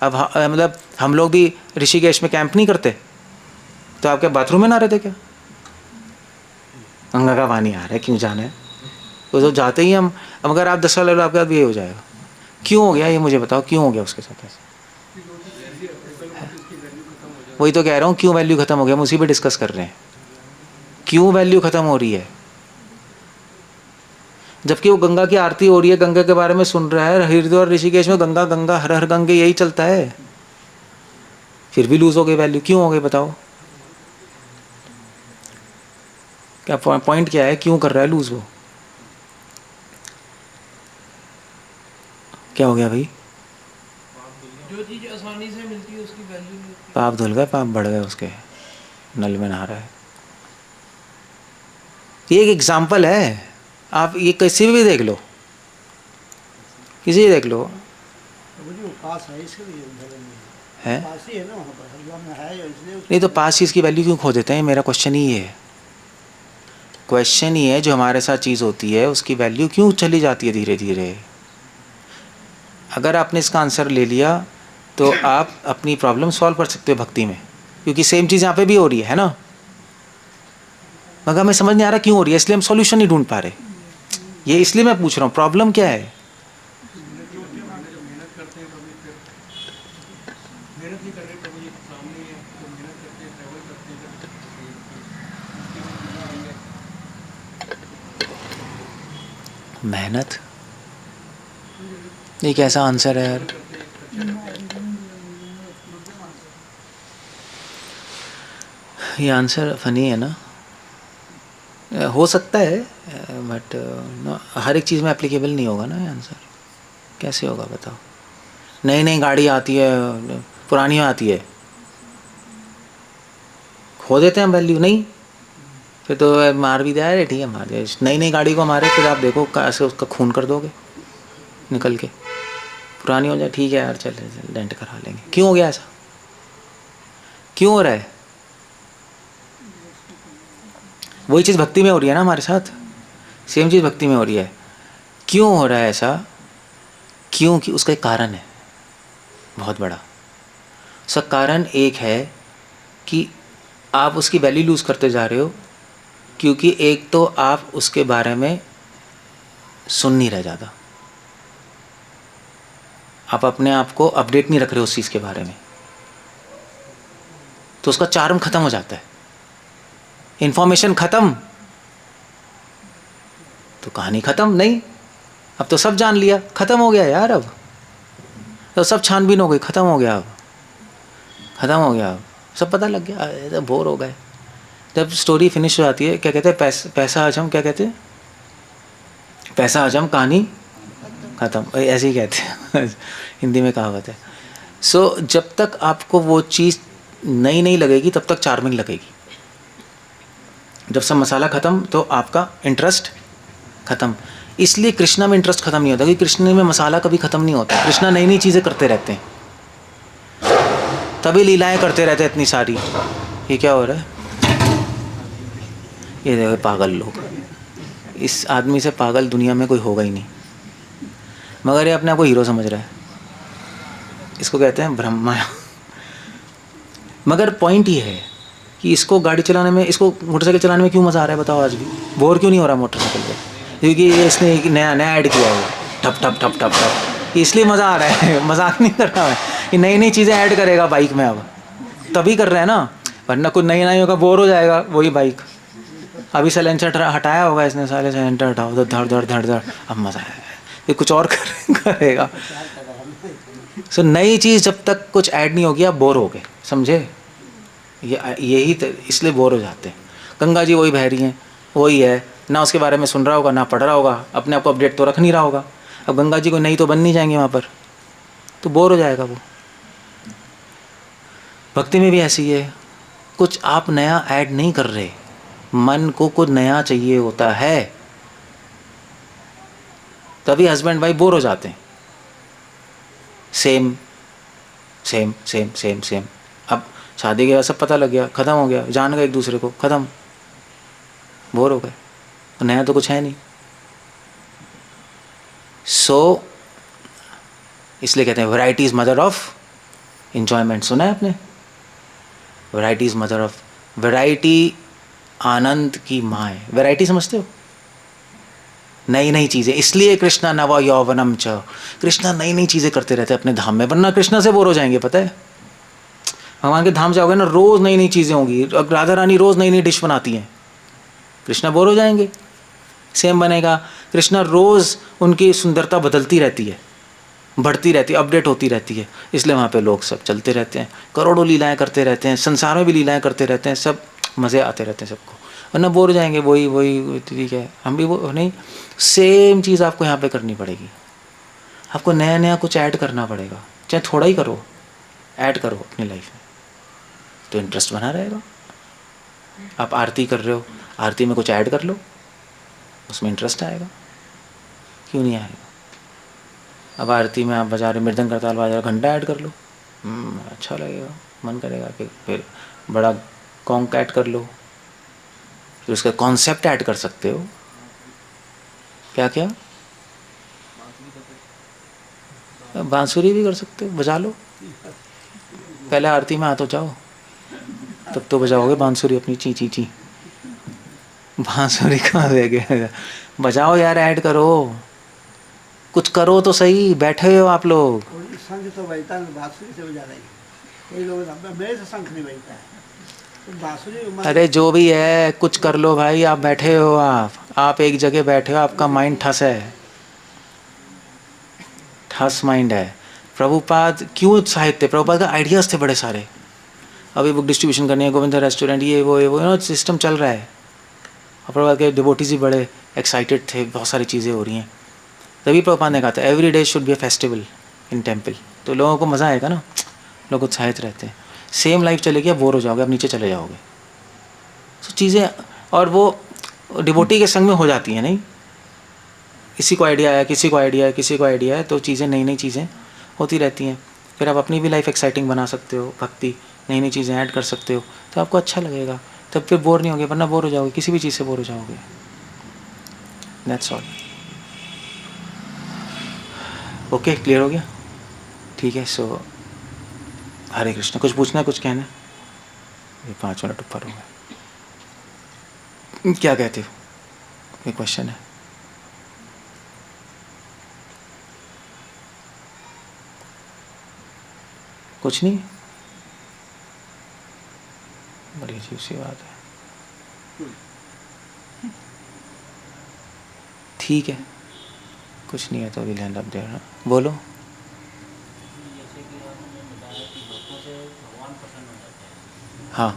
अब मतलब हम लोग भी ऋषिकेश में कैंप नहीं करते, तो आपके बाथरूम में ना रहते क्या? गंगा का पानी आ रहा है, क्यों जाना है? तो जाते ही हम, अब अगर आप 10 साल रहे आपके साथ भी ये हो जाएगा। क्यों हो गया ये मुझे बताओ, क्यों हो गया उसके साथ ऐसा? वही तो कह रहा हूँ, क्यों वैल्यू खत्म हो गया, हम उसी पे डिस्कस कर रहे हैं, क्यों वैल्यू खत्म हो रही है। जबकि वो गंगा की आरती हो रही है, गंगा के बारे में सुन रहा है, हरिद्वार ऋषिकेश में गंगा गंगा हर हर गंगे यही चलता है, फिर भी लूज हो गई वैल्यू, क्यों हो गई बताओ? क्या पॉइंट क्या है, क्यों कर रहा है लूज वो? क्या हो गया भाई? जो चीज आसानी से मिलती है उसकी वैल्यू नहीं होती। पाप धुल गए, पाप बढ़ गए उसके, नल में नहा रहा है। ये एक एग्जाम्पल है, आप ये किसी भी देख लो, किसी भी देख लो पास है इसके लिए है, पास ही है ना वहाँ पर, हरिद्वार में है इसलिए नहीं तो पास चीज़ की वैल्यू क्यों खो देते हैं? मेरा क्वेश्चन ही है, क्वेश्चन ही है, जो हमारे साथ चीज़ होती है उसकी वैल्यू क्यों चली जाती है धीरे धीरे? अगर आपने इसका आंसर ले लिया तो आप अपनी प्रॉब्लम सॉल्व कर सकते हो भक्ति में, क्योंकि सेम चीज़ यहाँ पे भी हो रही है ना। मगर हमें समझ नहीं आ रहा क्यों हो रही है, इसलिए हम सॉल्यूशन नहीं ढूंढ पा रहे। ये इसलिए मैं पूछ रहा हूँ, प्रॉब्लम क्या है? मेहनत करते हैं कभी फिर मेहनत नहीं कर रहे, कभी सामने है तो मेहनत करते हैं, ट्रैवल करते हैं, मेहनत, ये कैसा आंसर है यार? ये आंसर फनी है ना, हो सकता है बट हर एक चीज़ में एप्लीकेबल नहीं होगा ना ये आंसर। कैसे होगा बताओ? नई नई गाड़ी आती है, पुरानी आती है, खो देते हैं वैल्यू, नहीं फिर तो मार भी दिया है, ठीक है मार दिया, नई नई गाड़ी को मारे, फिर आप देखो कैसे उसका खून कर दोगे निकल के, पुरानी हो जाए ठीक है यार, चल डेंट करा लेंगे। क्यों हो गया ऐसा, क्यों हो रहा है? वही चीज़ भक्ति में हो रही है ना हमारे साथ, सेम चीज़ भक्ति में हो रही है। क्यों हो रहा है ऐसा? क्योंकि उसका एक कारण है बहुत बड़ा। उसका कारण एक है कि आप उसकी वैल्यू लूज़ करते जा रहे हो, क्योंकि एक तो आप उसके बारे में सुन नहीं रहे ज़्यादा। आप अपने आप को अपडेट नहीं रख रहे उस चीज़ के बारे में, तो उसका चार्म खत्म हो जाता है। इंफॉर्मेशन खत्म तो कहानी खत्म नहीं, अब तो सब जान लिया, खत्म हो गया यार, अब तो सब छानबीन हो गई, खत्म हो गया, अब खत्म हो गया, अब सब पता लग गया, तो बोर हो गए। जब स्टोरी फिनिश हो जाती है, क्या कहते हैं, पैसा हजम, क्या कहते हैं, पैसा हजम कहानी खत्म, ऐसे ही कहते हैं हिंदी में कहावत है। सो जब तक आपको वो चीज़ नई नहीं लगेगी तब तक चार्मिंग लगेगी। जब सब मसाला ख़त्म तो आपका इंटरेस्ट ख़त्म। इसलिए कृष्णा में इंटरेस्ट ख़त्म नहीं होता, क्योंकि कृष्ण में मसाला कभी ख़त्म नहीं होता। कृष्णा नई नई चीज़ें करते रहते हैं, तभी लीलाएं करते रहते हैं इतनी सारी। ये क्या हो रहा है, ये देखो पागल लोग, इस आदमी से पागल दुनिया में कोई होगा ही नहीं, मगर ये अपने आप को हीरो समझ रहा है। इसको कहते हैं ब्रह्मा। मगर पॉइंट ये है कि इसको गाड़ी चलाने में, इसको मोटरसाइकिल चलाने में क्यों मज़ा आ रहा है बताओ? आज भी बोर क्यों नहीं हो रहा मोटरसाइकिल पे? क्योंकि ये इसने एक नया ऐड किया है, ठप ठप ठप ठप ठप, इसलिए मज़ा आ रहा है। मजाक नहीं कर रहा मैं, कि नई नई चीज़ें ऐड करेगा बाइक में, अब तभी कर रहे हैं ना, वरना कुछ नई नई होगा बोर हो जाएगा वही बाइक। अभी साइलेंसर हटाया होगा इसने, साले साइलेंसर हटाओ तो धड़ धड़ धड़ धड़, अब मज़ा आएगा, ये कुछ और करेगा। सो नई चीज़ जब तक कुछ ऐड नहीं होगी आप बोर हो गए, समझे? यही तो इसलिए बोर हो जाते हैं। गंगा जी वही बह रही हैं, वही है ना, उसके बारे में सुन रहा होगा ना पढ़ रहा होगा, अपने आप को अपडेट तो रख नहीं रहा होगा। अब गंगा जी को नई तो बन नहीं जाएंगे वहाँ पर, तो बोर हो जाएगा वो। भक्ति में भी ऐसी ही है, कुछ आप नया ऐड नहीं कर रहे, मन को कुछ नया चाहिए होता है, तभी हस्बैंड वाइफ बोर हो जाते हैं। Same same same same same, अब शादी के बाद सब पता लग गया, ख़त्म हो गया, जान गए एक दूसरे को, ख़त्म, बोर हो गए, नया तो कुछ है नहीं। सो इसलिए कहते हैं variety is mother of enjoyment. सुना है आपने? Variety is mother of, variety आनंद की माँ है। वैरायटी समझते हो? नई नई चीज़ें, इसलिए कृष्णा नव यौवनम च, कृष्णा नई नई चीज़ें करते रहते हैं अपने धाम में, वरना कृष्णा से बोर हो जाएंगे। पता है, भगवान के धाम जाओगे ना, रोज़ नई नई चीज़ें होंगी, राधा रानी रोज़ नई नई डिश बनाती हैं, कृष्णा बोर हो जाएंगे। सेम बनेगा, कृष्णा रोज़ उनकी सुंदरता बदलती रहती है, बढ़ती रहती है, अपडेट होती रहती है, इसलिए वहाँ पे लोग सब चलते रहते हैं, करोड़ों लीलाएं करते रहते हैं, संसार में भी लीलाएं करते रहते हैं, सब मज़े आते रहते हैं सबको, वरना बोर हो जाएंगे। वही वही ठीक है, हम भी वो नहीं, सेम चीज़ आपको यहाँ पे करनी पड़ेगी। आपको नया नया कुछ ऐड करना पड़ेगा, चाहे थोड़ा ही करो, ऐड करो अपनी लाइफ में, तो इंटरेस्ट बना रहेगा। आप आरती कर रहे हो, आरती में कुछ ऐड कर लो, उसमें इंटरेस्ट आएगा, क्यों नहीं आएगा? अब आरती में आप बजा रहे, मृदंग करताल बजा रहे, घंटा ऐड कर लो, अच्छा लगेगा, मन करेगा कि फिर बड़ा कॉन्क ऐड कर लो, फिर उसका कॉन्सेप्ट ऐड कर सकते हो। क्या क्या? बांसुरी भी कर सकते हो, बजा लो, पहले आरती में आ तो जाओ, तब तो बजाओगे बांसुरी अपनी, ची ची ची। बांसुरी कहाँ रह गया? बजाओ यार, ऐड करो, कुछ करो तो सही, बैठे हो आप लोग। कोई शंख तो बजता है, बांसुरी से बजा रही, कोई लोग मेरे से शंख नहीं बजता है, तो बांसुरी। अरे जो भी है कुछ कर लो भाई, आप बैठे हो, आप एक जगह बैठे हो, आपका माइंड ठस है, ठस माइंड है। प्रभुपाद क्यों उत्साहित थे? प्रभुपाद का आइडियाज़ थे बड़े सारे, अभी बुक डिस्ट्रीब्यूशन करनी है, गोविंदा रेस्टोरेंट, ये वो ना सिस्टम चल रहा है, और प्रभुपाद के डिवोटीज भी बड़े एक्साइटेड थे, बहुत सारी चीज़ें हो रही हैं। तभी प्रभुपाद ने कहा था every day should be a festival in temple, तो लोगों को मज़ा आएगा ना, लोग उत्साहित रहते हैं। सेम लाइफ चलेगी, आप बोर हो जाओगे, आप नीचे चले जाओगे। तो चीज़ें, और वो डिवोटी के संग में हो जाती हैं, नहीं, किसी को आइडिया आया, किसी को आइडिया है, किसी को आइडिया है, तो चीज़ें नई नई चीज़ें होती रहती हैं। फिर आप अपनी भी लाइफ एक्साइटिंग बना सकते हो, भक्ति, नई नई चीज़ें ऐड कर सकते हो, तो आपको अच्छा लगेगा, तब फिर बोर नहीं होगे, वरना बोर हो जाओगे, किसी भी चीज़ से बोर हो जाओगे। That's all. ओके, क्लियर हो गया? ठीक है। सो हरे कृष्ण। कुछ पूछना है, कुछ कहना है? ये 5 मिनट ऊपर हो गए, क्या कहते हो? ये क्वेश्चन है। कुछ नहीं, बड़ी अजीब सी बात है। ठीक है, कुछ नहीं है तो अभी लैंड अप देना, बोलो। जैसे कि आपने बताया कि भक्तों से भगवान प्रसन्न हो जाते हैं, हाँ,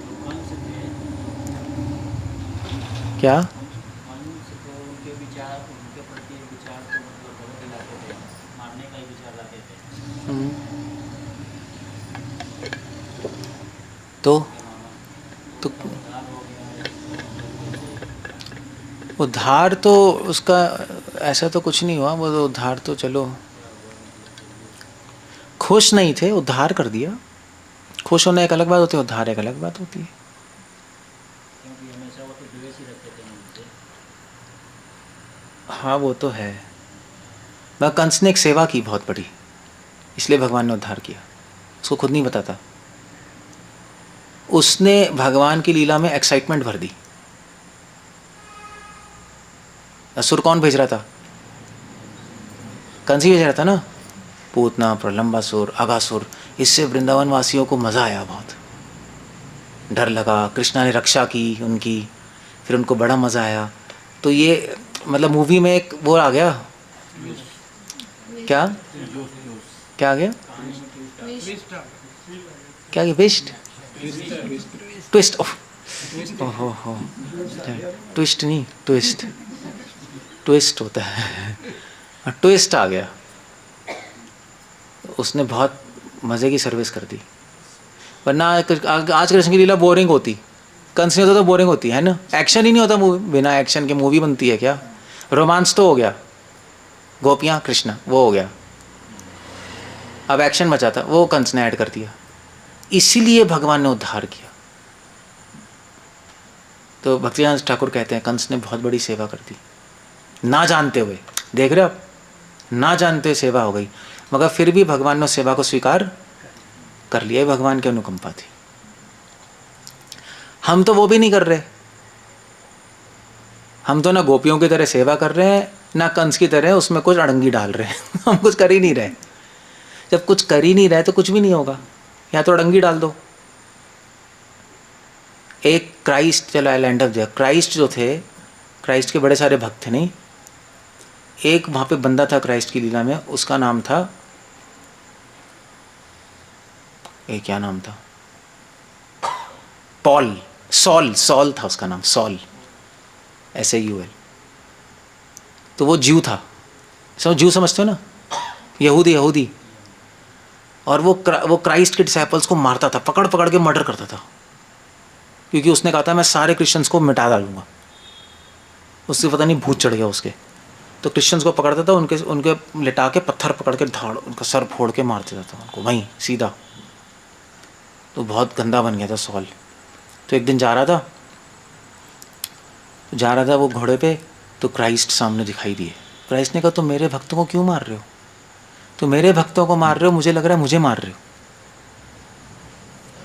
तो कंस थे, क्या? कंस तो उनके विचार, उनके प्रति विचार तो मतलब गलत ही लाते थे, मारने का ही विचार लाते थे हम्म, तो उनके मामा। तो उनका उद्धार हो गया या मतलब कैसे? उद्धार तो उसका ऐसा तो कुछ नहीं हुआ, वो तो उद्धार तो चलो, क्या हुआ मतलब? खुश नहीं थे, उद्धार कर दिया। खुश होना एक अलग बात होती है, उद्धार एक अलग बात होती है। क्योंकि हमेशा वो तो द्वेष ही रखते थे उनसे। हाँ वो तो है, वह कंस ने एक सेवा की बहुत बड़ी, इसलिए भगवान ने उद्धार किया, उसको खुद नहीं पता था। उसने भगवान की लीला में एक्साइटमेंट भर दी। असुर कौन भेज रहा था? कंस ही भेज रहा था ना, पूतना, प्रलंबासुर, अगासुर। इससे वृंदावन वासियों को मज़ा आया, बहुत डर लगा, कृष्णा ने रक्षा की उनकी, फिर उनको बड़ा मज़ा आया। तो ये मतलब मूवी में एक वो आ गया, क्या क्या आ गया, क्या आ गया, बेस्ट ट्विस्ट, ओहो हो, ट्विस्ट नहीं, ट्विस्ट, ट्विस्ट होता है, ट्विस्ट आ गया। उसने बहुत मज़े की सर्विस कर दी, वरना आज कृष्ण की लीला बोरिंग होती, कंस नहीं होता तो बोरिंग होती है ना। एक्शन ही नहीं होता मूवी, बिना एक्शन के मूवी बनती है क्या? रोमांस तो हो गया, गोपियाँ कृष्ण वो हो गया, अब एक्शन बचा था, वो कंस ने ऐड कर दिया, इसीलिए भगवान ने उद्धार किया। तो भक्तिवेदांत ठाकुर कहते हैं कंस ने बहुत बड़ी सेवा कर दी, ना जानते हुए, देख रहे हो आप, ना जानते हुए सेवा हो गई, मगर फिर भी भगवान ने उस सेवा को स्वीकार कर लिया, भगवान की अनुकंपा थी। हम तो वो भी नहीं कर रहे, हम तो ना गोपियों की तरह सेवा कर रहे हैं, ना कंस की तरह उसमें कुछ अड़ंगी डाल रहे हैं हम कुछ कर ही नहीं रहे। जब कुछ कर ही नहीं रहे तो कुछ भी नहीं होगा, या तो अड़ंगी डाल दो। एक क्राइस्ट, चलो आई लैंड ऑफ दिया, क्राइस्ट जो थे, क्राइस्ट के बड़े सारे भक्त थे नहीं, एक वहाँ पे बंदा था क्राइस्ट की लीला में, उसका नाम था, क्या नाम था, पॉल, सॉल, सॉल था उसका नाम, सॉल, SAUL। तो वो ज्यू था, ज्यू समझते हो ना, यहूदी, यहूदी। और वो क्राइस्ट के डिसाइपल्स को मारता था, पकड़ पकड़ के मर्डर करता था, क्योंकि उसने कहा था मैं सारे क्रिश्चियंस को मिटा डालूंगा। उससे पता नहीं भूत चढ़ गया उसके, तो क्रिश्चियंस को पकड़ता था, उनके उनके लिटा के पत्थर पकड़ के धाड़ उनका सर फोड़ के मार देता था उनको वहीं सीधा। तो बहुत गंदा बन गया था सॉल। तो एक दिन जा रहा था वो घोड़े पे, तो क्राइस्ट सामने दिखाई दिए। क्राइस्ट ने कहा तुम मेरे भक्तों को क्यों मार रहे हो? तो मेरे भक्तों को मार रहे हो, मुझे लग रहा है मुझे मार रहे हो।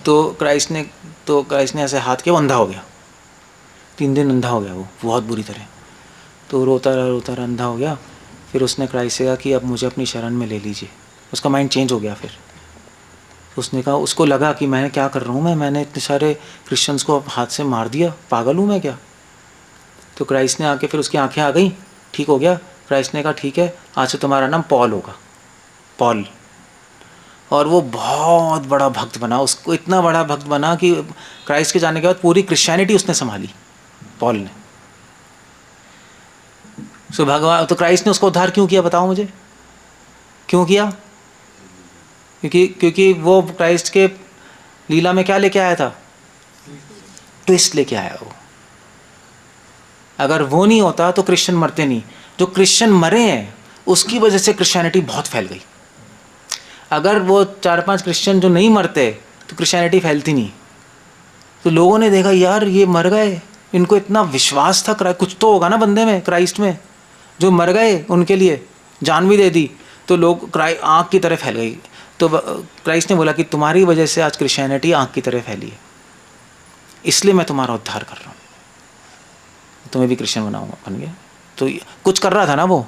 तो क्राइस्ट ने ऐसे हाथ किया, वो अंधा हो गया, 3 दिन अंधा हो गया वो बहुत बुरी तरह। तो रोता रहा अंधा हो गया। फिर उसने क्राइस्ट से कहा कि अब मुझे अपनी शरण में ले लीजिए। उसका माइंड चेंज हो गया। फिर उसने कहा, उसको लगा कि मैं क्या कर रहा हूँ, मैंने इतने सारे क्रिश्चियंस को हाथ से मार दिया, पागल हूँ मैं क्या? तो क्राइस्ट ने आके फिर उसकी आंखें आ गई, ठीक हो गया। क्राइस्ट ने कहा ठीक है, आज से तुम्हारा नाम पॉल होगा, पॉल। और वो बहुत बड़ा भक्त बना, उसको इतना बड़ा भक्त बना कि क्राइस्ट के जाने के बाद पूरी क्रिश्चियनिटी उसने संभाली, पॉल ने। सो भगवान, तो क्राइस्ट ने उसको उद्धार क्यों किया बताओ मुझे, क्यों किया? क्योंकि वो क्राइस्ट के लीला में क्या लेके आया था? ट्विस्ट लेके आया वो। अगर वो नहीं होता तो क्रिश्चियन मरते नहीं। जो क्रिश्चियन मरे हैं उसकी वजह से क्रिश्चियनिटी बहुत फैल गई। अगर वो 4-5 क्रिश्चियन जो नहीं मरते तो क्रिश्चियनिटी फैलती नहीं। तो लोगों ने देखा यार ये मर गए, इनको इतना विश्वास था, कुछ तो होगा ना बंदे में, क्राइस्ट में, जो मर गए उनके लिए जान भी दे दी। तो लोग आँख की तरह फैल गई। तो क्राइस्ट ने बोला कि तुम्हारी वजह से आज क्रिश्चियनिटी आँख की तरह फैली है, इसलिए मैं तुम्हारा उद्धार कर रहा हूँ, तुम्हें भी क्रिश्चियन बनाऊंगा। बन गया। तो कुछ कर रहा था ना वो,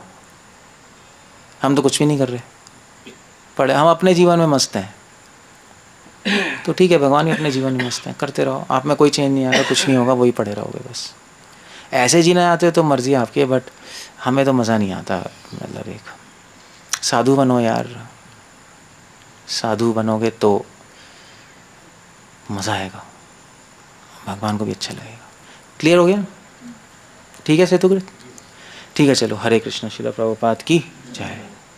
हम तो कुछ भी नहीं कर रहे। पढ़े, हम अपने जीवन में मस्त हैं तो ठीक है, भगवान भी अपने जीवन में मस्त हैं, करते रहो, आप में कोई चेंज नहीं आएगा, कुछ नहीं होगा, वही पढ़े रहोगे बस। ऐसे जीना आते हो तो मर्जी आपकी है, बट हमें तो मज़ा नहीं आता। मतलब एक साधु बनो यार, साधु बनोगे तो मज़ा आएगा, भगवान को भी अच्छा लगेगा। क्लियर हो गया? ठीक है सेतुकृत, ठीक है, चलो, हरे कृष्ण। श्रील प्रभुपाद की जय।